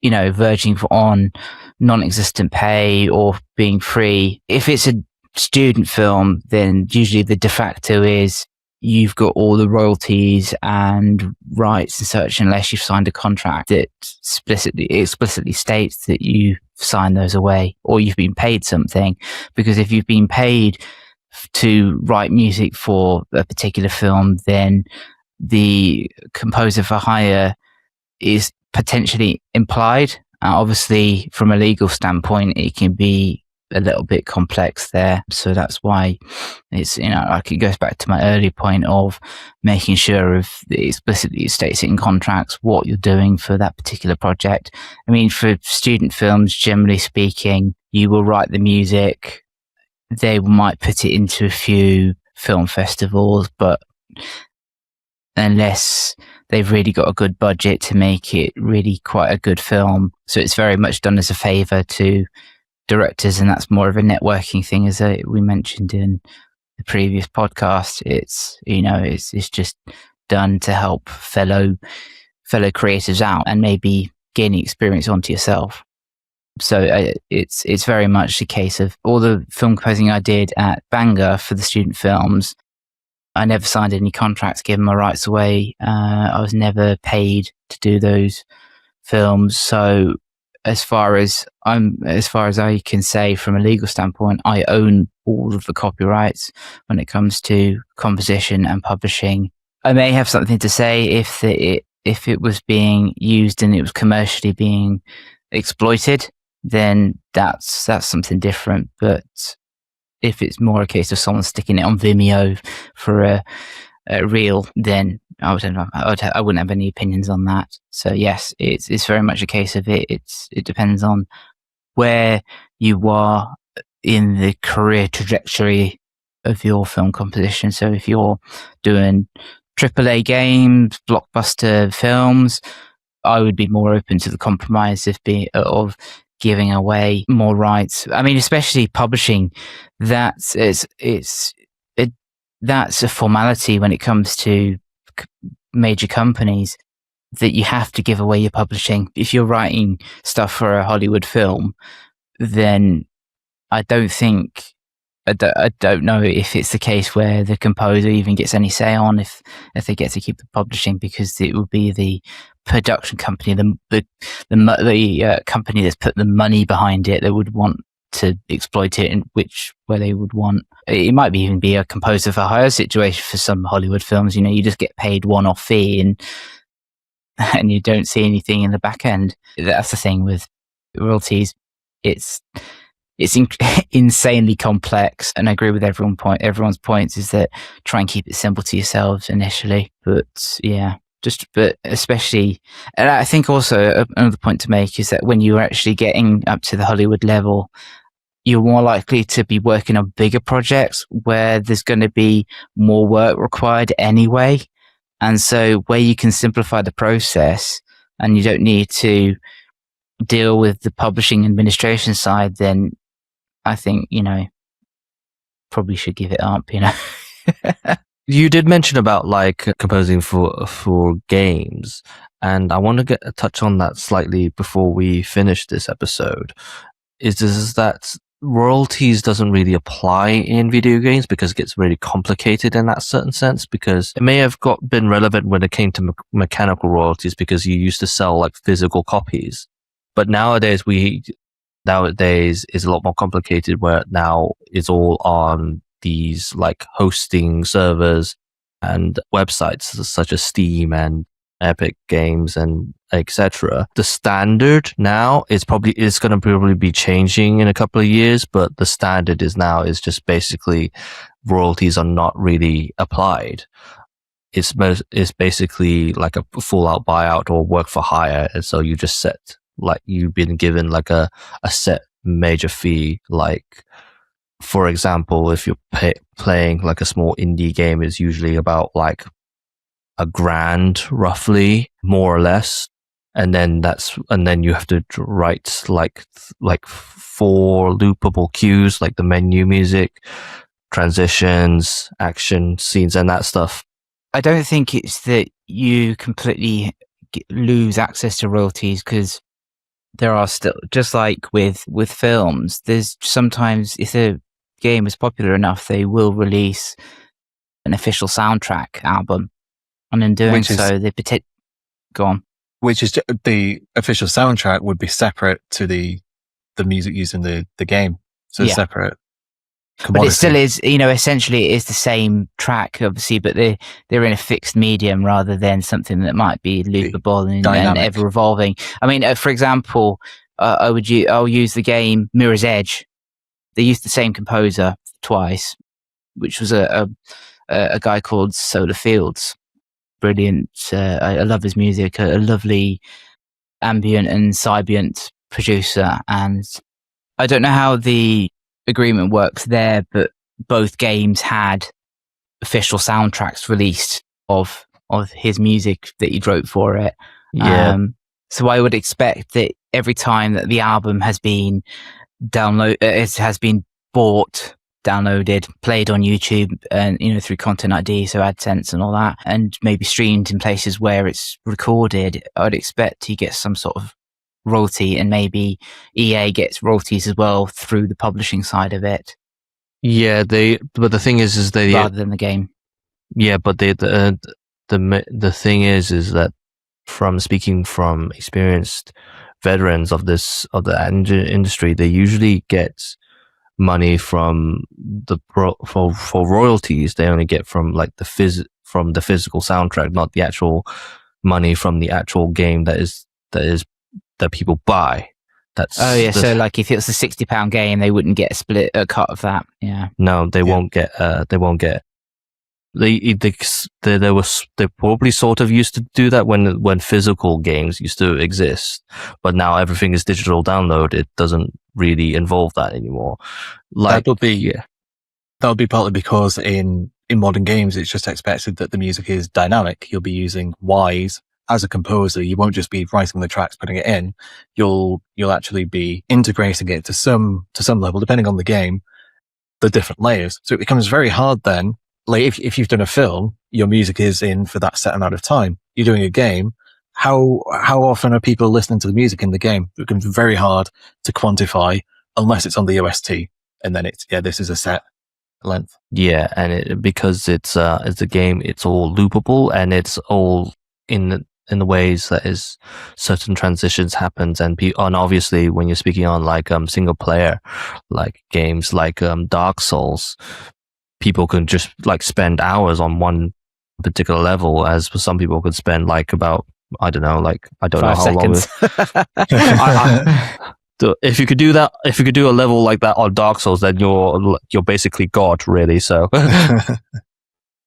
verging on non-existent pay or being free, if it's a student film, then usually the de facto is you've got all the royalties and rights and such, unless you've signed a contract that explicitly states that you sign those away or you've been paid something. Because if you've been paid to write music for a particular film, then the composer for hire is potentially implied. Obviously, from a legal standpoint, it can be a little bit complex there. So that's why it's, like it goes back to my earlier point of making sure if it explicitly states it in contracts what you're doing for that particular project. I mean, for student films, generally speaking, you will write the music, they might put it into a few film festivals, but unless they've really got a good budget to make it really quite a good film. So it's very much done as a favor to directors, and that's more of a networking thing, as we mentioned in the previous podcast. It's it's just done to help fellow creators out and maybe gaining experience onto yourself. So it's very much a case of all the film composing I did at Bangor for the student films. I never signed any contracts, given my rights away. I was never paid to do those films. So as far as I can say from a legal standpoint, I own all of the copyrights when it comes to composition and publishing. I may have something to say if it was being used and it was commercially being exploited, then that's something different. But if it's more a case of someone sticking it on Vimeo for a reel, then I wouldn't have any opinions on that. So yes, it's very much a case of it depends on where you are in the career trajectory of your film composition. So if you're doing AAA games, blockbuster films, I would be more open to the compromise of giving away more rights. I mean, especially publishing, that's a formality when it comes to major companies, that you have to give away your publishing. If you're writing stuff for a Hollywood film, then I don't know if it's the case where the composer even gets any say on if they get to keep the publishing, because it would be the production company, the company that's put the money behind it, that would want to exploit it in where they would want. It might even be a composer for hire situation for some Hollywood films. You just get paid one-off fee and you don't see anything in the back end. That's the thing with royalties. It's insanely complex, and I agree with everyone's points is that try and keep it simple to yourselves initially. But yeah, but especially, and I think also another point to make is that when you're actually getting up to the Hollywood level, you're more likely to be working on bigger projects where there's going to be more work required anyway. And so where you can simplify the process and you don't need to deal with the publishing administration side, then I think, probably should give it up, You did mention about like composing for games, and I want to touch on that slightly before we finish this episode. Is that royalties doesn't really apply in video games because it gets really complicated in that certain sense, because it may have been relevant when it came to mechanical royalties because you used to sell like physical copies. But nowadays nowadays is a lot more complicated, where now it's all on these like hosting servers and websites such as Steam and Epic Games and etc. The standard now is going to probably be changing in a couple of years, but the standard is just basically royalties are not really applied. It's basically like a full out buyout or work for hire, and so you just set, like, you've been given like a set major fee. Like, for example, if you're playing like a small indie game, it's usually about like $1,000 roughly, more or less, and then you have to write like 4 loopable cues, like the menu music, transitions, action scenes, and that stuff. I don't think it's that you completely lose access to royalties, because there are still, just like with films, there's sometimes, if the game is popular enough, they will release an official soundtrack album, and in doing so, they go on. Which is the official soundtrack would be separate to the music used in the game, so separate. But it still is, essentially it is the same track, obviously, but they're in a fixed medium rather than something that might be loopable and ever evolving. I mean, for example, I'll use the game Mirror's Edge. They used the same composer twice, which was a guy called Solar Fields. Brilliant. I love his music, a lovely ambient and sybient producer. And I don't know how the agreement works there, but both games had official soundtracks released of his music that he wrote for it. So I would expect that every time that the album has been has been bought, downloaded, played on YouTube, and through Content ID, so AdSense and all that, and maybe streamed in places where it's recorded, I'd expect to get some sort of royalty, and maybe EA gets royalties as well through the publishing side of it. Yeah, but the thing is they rather than the game. Yeah, but the thing is that, from speaking from experienced veterans of the industry, they usually get money from for royalties. They only get from like from the physical soundtrack, not the actual money from the actual game that people buy. So like if it was a £60 game, they wouldn't get a cut of that. Yeah. No, they won't get. They won't get. They probably sort of used to do that when physical games used to exist, but now everything is digital download. It doesn't really involve that anymore. Like that would be partly because in modern games it's just expected that the music is dynamic. You'll be using Wwise as a composer. You won't just be writing the tracks, putting it in. You'll actually be integrating it to some level, depending on the game, the different layers. So it becomes very hard then. Like if you've done a film, your music is in for that set amount of time. You're doing a game. How often are people listening to the music in the game? It becomes very hard to quantify unless it's on the OST, and then this is a set length. Yeah, and because it's a game, it's all loopable, and it's all in the ways that is certain transitions happens, and obviously when you're speaking on like single player like games like Dark Souls, people can just like spend hours on one particular level, as some people could spend like about, I don't know how seconds. long. If you could do that, if you could do a level like that on Dark Souls, then you're basically God, really. So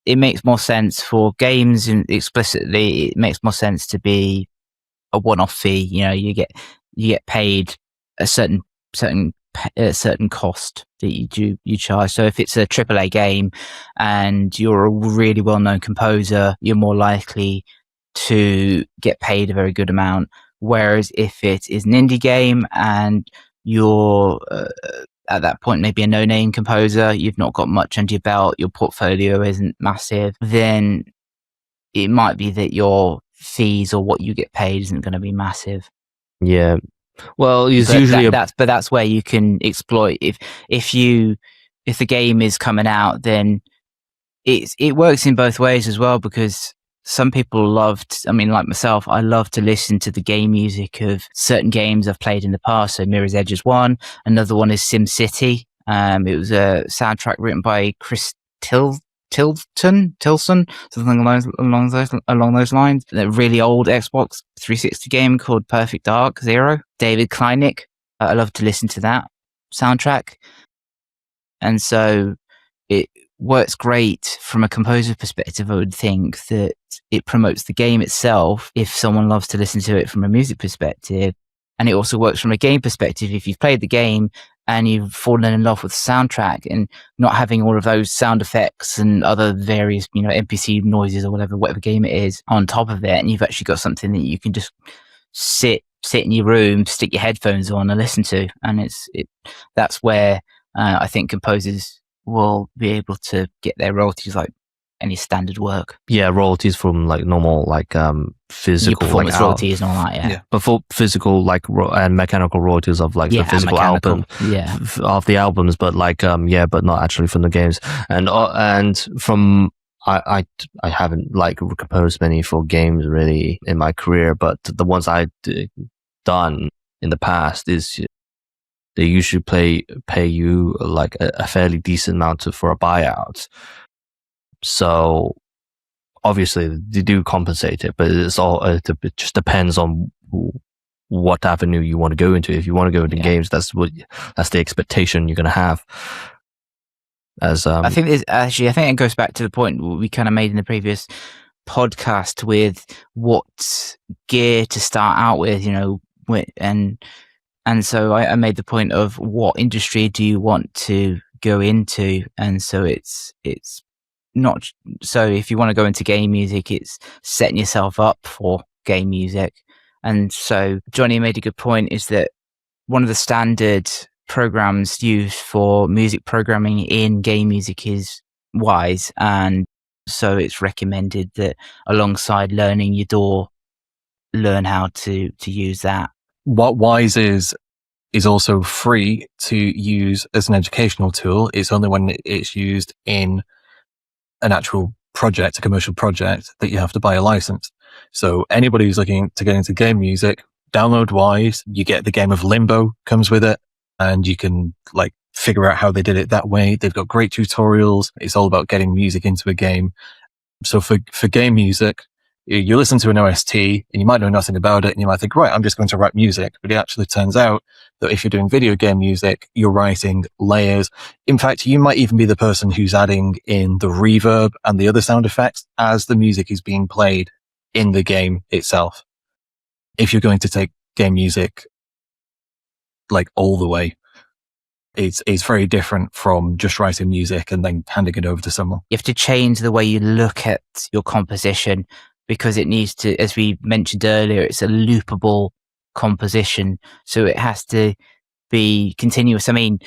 it makes more sense for games, and explicitly, it makes more sense to be a one-off fee. You get paid a certain cost that you charge. So if it's a AAA game and you're a really well-known composer, you're more likely to get paid a very good amount. Whereas if it is an indie game and you're at that point maybe a no-name composer, you've not got much under your belt, your portfolio isn't massive, then it might be that your fees or what you get paid isn't going to be massive. Yeah. Well, it's usually that's where you can exploit. If the game is coming out, then it works in both ways as well, because some people loved, I mean, like myself, I love to listen to the game music of certain games I've played in the past. So Mirror's Edge is one. Another one is SimCity. It was a soundtrack written by Chris Tilson, something along those lines. A really old Xbox 360 game called Perfect Dark Zero. David Kleinig. I love to listen to that soundtrack. And so it works great from a composer perspective. I would think that it promotes the game itself if someone loves to listen to it from a music perspective. And it also works from a game perspective if you've played the game and you've fallen in love with the soundtrack, and not having all of those sound effects and other various, NPC noises or whatever game it is on top of it. And you've actually got something that you can just sit in your room, stick your headphones on and listen to. And that's where I think composers will be able to get their royalties like any standard work. Yeah, royalties from like normal physical performance royalties and all that. Yeah. But for physical and mechanical royalties of like the physical album, of the albums, but but not actually from the games. And from I haven't composed many for games really in my career, but the ones I've done in the past is they usually pay you like a fairly decent amount for a buyout. So obviously they do compensate it, but it just depends on what avenue you want to go into. If you want to go into games, that's the expectation you're going to have. I think it goes back to the point we kind of made in the previous podcast with what gear to start out with, and so I made the point of what industry do you want to go into, and so it's not so if you want to go into game music, it's setting yourself up for game music. And so Johnny made a good point, is that one of the standard programs used for music programming in game music is Wwise, and so it's recommended that alongside learning your DAW, learn how to use that. What Wwise is also free to use as an educational tool. It's only when it's used in an actual project, a commercial project, that you have to buy a license. So anybody who's looking to get into game music, download Wwise. You get the game of Limbo comes with it, and you can figure out how they did it that way. They've got great tutorials. It's all about getting music into a game. So for game music, you listen to an OST and you might know nothing about it, and you might think, right, I'm just going to write music. But it actually turns out that if you're doing video game music, you're writing layers. In fact, you might even be the person who's adding in the reverb and the other sound effects as the music is being played in the game itself. If you're going to take game music all the way, it's very different from just writing music and then handing it over to someone. You have to change the way you look at your composition, because it needs to, as we mentioned earlier, it's a loopable composition. So it has to be continuous. I mean,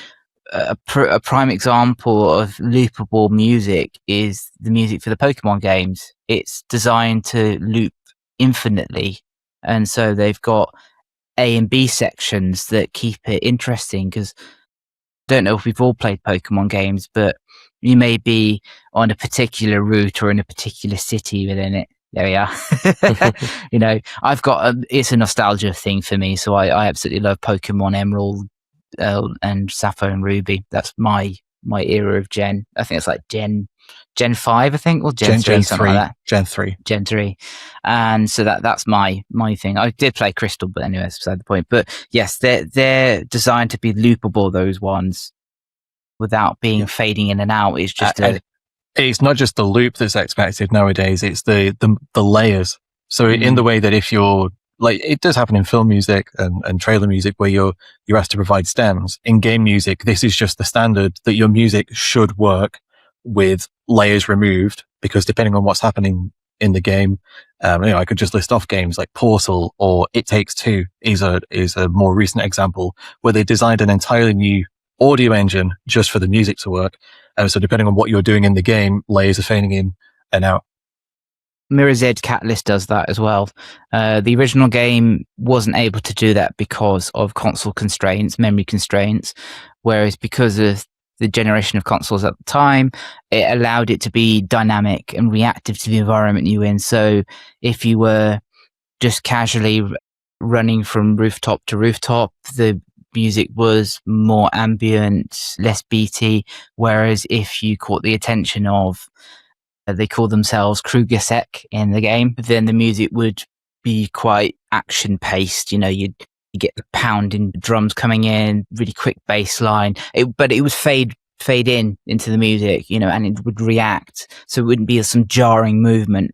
a prime example of loopable music is the music for the Pokemon games. It's designed to loop infinitely. And so they've got A and B sections that keep it interesting, because I don't know if we've all played Pokemon games, but you may be on a particular route or in a particular city within it. There we are. I've got it's a nostalgia thing for me. So I absolutely love Pokemon Emerald and Sapphire and Ruby. That's my era of Gen. I think it's like Gen 5, I think, or Gen 3, something like that. Gen 3. And so that's my thing. I did play Crystal, but anyway, that's beside the point. But yes, they're designed to be loopable, those ones, without being fading in and out. It's just it's not just the loop that's expected nowadays, it's the layers. So in the way that if you're it does happen in film music and trailer music where you're asked to provide stems. In game music, this is just the standard that your music should work with layers removed, because depending on what's happening in the game, I could just list off games like Portal or It Takes Two is a more recent example where they designed an entirely new audio engine just for the music to work. So depending on what you're doing in the game, layers are fading in and out. Mirror's Edge Catalyst does that as well. The original game wasn't able to do that because of console constraints, memory constraints, whereas because of the generation of consoles at the time, it allowed it to be dynamic and reactive to the environment you're in. So if you were just casually running from rooftop to rooftop, the music was more ambient, less beaty. Whereas if you caught the attention of, they call themselves Krugersek in the game, then the music would be quite action paced. You get the pounding drums coming in, really quick bass line, but it would fade in into the music, and it would react. So it wouldn't be some jarring movement.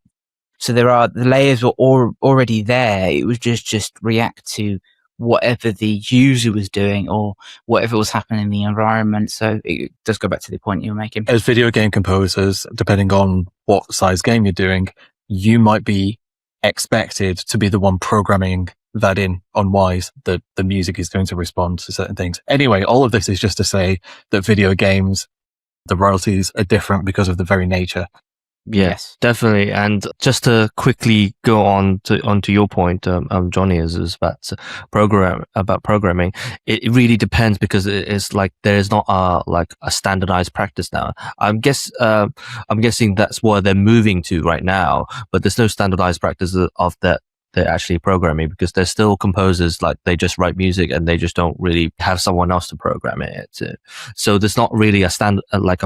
So the layers were already there. It was just react to whatever the user was doing or whatever was happening in the environment. So it does go back to the point you were making. As video game composers, depending on what size game you're doing, you might be expected to be the one programming that in on Wwise, that the music is going to respond to certain things. Anyway, all of this is just to say that video games, the royalties are different because of the very nature. Yes, definitely. And just to quickly go onto your point, Johnny, is about programming. It really depends, because it's like there is not a standardized practice now. I'm guessing that's what they're moving to right now, but there's no standardized practice of that they're actually programming, because they're still composers. Like, they just write music and they just don't really have someone else to program it. So there's not really a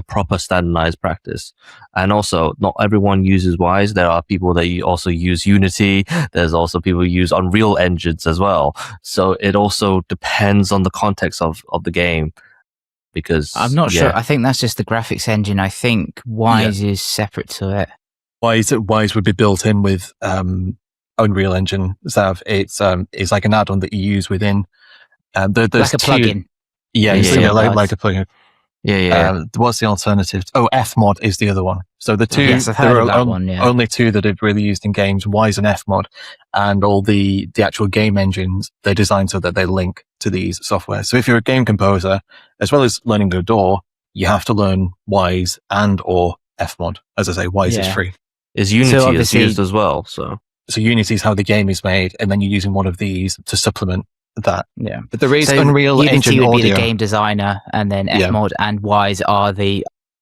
proper standardized practice. And also, not everyone uses Wwise. There are people that also use Unity. There's also people who use Unreal engines as well. So it also depends on the context of the game. Because I'm not sure. I think that's just the graphics engine. I think Wwise is separate to it. Wwise would be built in with Unreal Engine, Zav. It's like an add-on that you use within. There's like a plugin. Like a plugin. Yeah. What's the alternative? Oh, FMOD is the other one. So the two, yes, I've heard of that one, yeah. Only two that are really used in games, Wwise and FMOD, and all the actual game engines, they're designed so that they link to these software. So if you're a game composer, as well as learning the DAW, you have to learn Wwise and or FMOD. As I say, Wwise is free. Is Unity is used as well, So Unity is how the game is made, and then you're using one of these to supplement that. Yeah. But there is so Unreal Unity Engine would audio. be the game designer, and then FMOD and Wwise are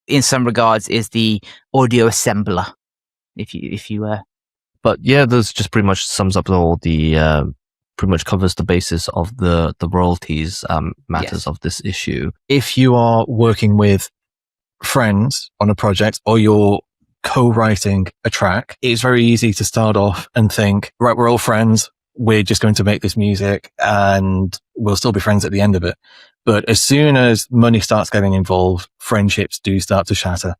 in some regards, is the audio assembler. If you But yeah, this just pretty much sums up all the pretty much covers the basis of the royalties matters of this issue. If you are working with friends on a project, or you're co-writing a track, it's very easy to start off and think, right, we're all friends, we're just going to make this music and we'll still be friends at the end of it. But as soon as money starts getting involved, friendships do start to shatter.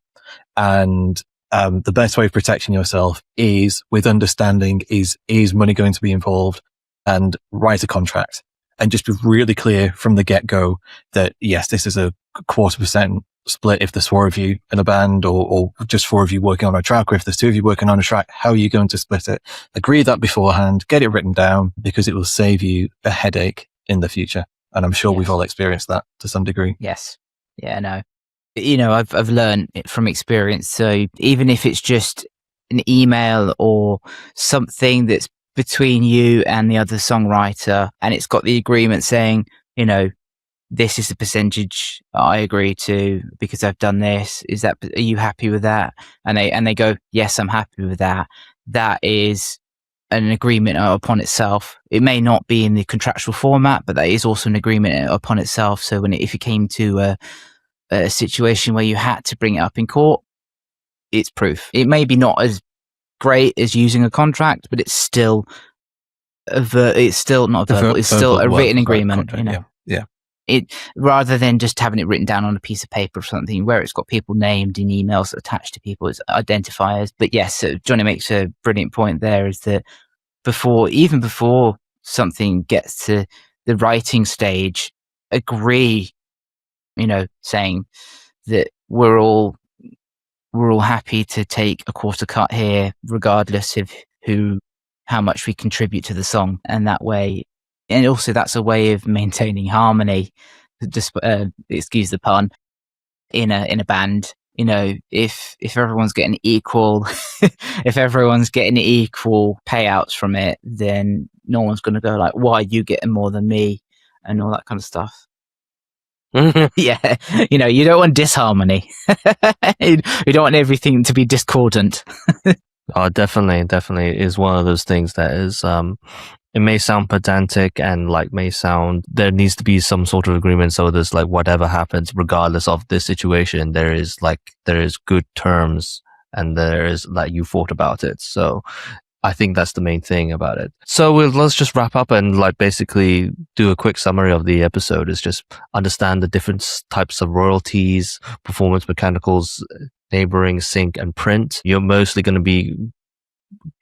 And the best way of protecting yourself is with understanding, is money going to be involved, and write a contract and just be really clear from the get-go that yes, this is a 0.25% split if there's 4 of you in a band, or just 4 of you working on a track, or if there's 2 of you working on a track, how are you going to split it? Agree that beforehand, get it written down, because it will save you a headache in the future. And I'm sure we've all experienced that to some degree. Yes. Yeah, no. I've learned it from experience. So even if it's just an email or something that's between you and the other songwriter, and it's got the agreement saying, this is the percentage I agree to because I've done this. Are you happy with that? And they go, yes, I'm happy with that. That is an agreement upon itself. It may not be in the contractual format, but that is also an agreement upon itself. So if you came to a situation where you had to bring it up in court, it's proof. It may be not as great as using a contract, but it's still it's still a written agreement. Contract, yeah. It, rather than just having it written down on a piece of paper or something, where it's got people named in emails attached to people as identifiers. But yes, so Johnny makes a brilliant point there, is that even before something gets to the writing stage, agree, saying that we're all happy to take a quarter cut here, regardless of how much we contribute to the song. And that way, and also that's a way of maintaining harmony, just excuse the pun, in a band. If everyone's getting equal if everyone's getting equal payouts from it, then no one's going to go like, why are you getting more than me, and all that kind of stuff. Yeah, you don't want disharmony. You don't want everything to be discordant. Oh, definitely is one of those things that is, it may sound pedantic and there needs to be some sort of agreement. So there's whatever happens, regardless of this situation, there is good terms and there is you thought about it. So I think that's the main thing about it. So let's just wrap up and basically do a quick summary of the episode. Is just understand the different types of royalties, performance mechanicals, neighbouring, sync, and print. You're mostly going to be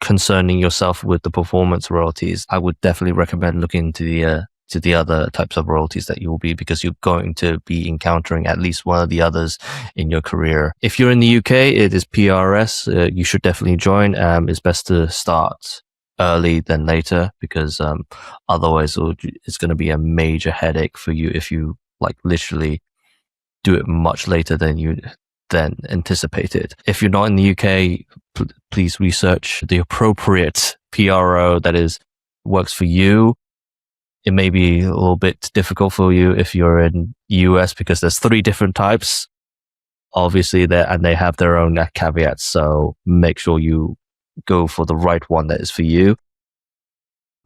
concerning yourself with the performance royalties. I would definitely recommend looking into the other types of royalties that you will be, because you're going to be encountering at least one of the others in your career. If you're in the UK, it is PRS. You should definitely join. It's best to start early than later, because otherwise it's going to be a major headache for you if you literally do it much later than anticipated. If you're not in the UK, please research the appropriate PRO that works for you. It may be a little bit difficult for you if you're in US, because there's 3 different types, obviously, and they have their own caveats. So make sure you go for the right one that is for you.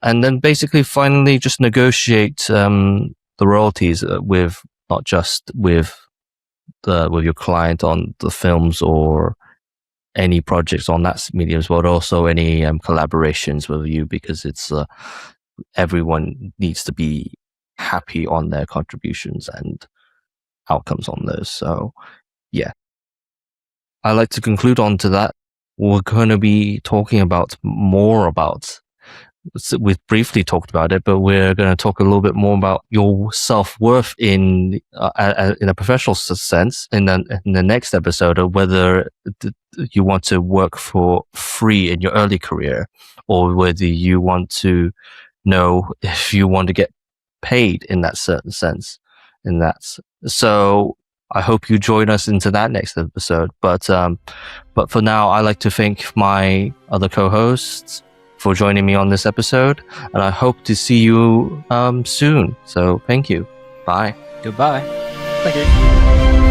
And then basically, finally, just negotiate the royalties with not just with your client on the films or any projects on that mediums, but also any collaborations with you, because it's everyone needs to be happy on their contributions and outcomes on those. So yeah, I like to conclude on to that. We're going to be talking more about we've briefly talked about it, but we're going to talk a little bit more about your self-worth in a professional sense in the next episode, of whether you want to work for free in your early career, or whether you want to know if you want to get paid in that certain sense. So I hope you join us into that next episode. But for now, I like to thank my other co-hosts for joining me on this episode, and I hope to see you soon. So thank you. Bye. Goodbye. Thank you.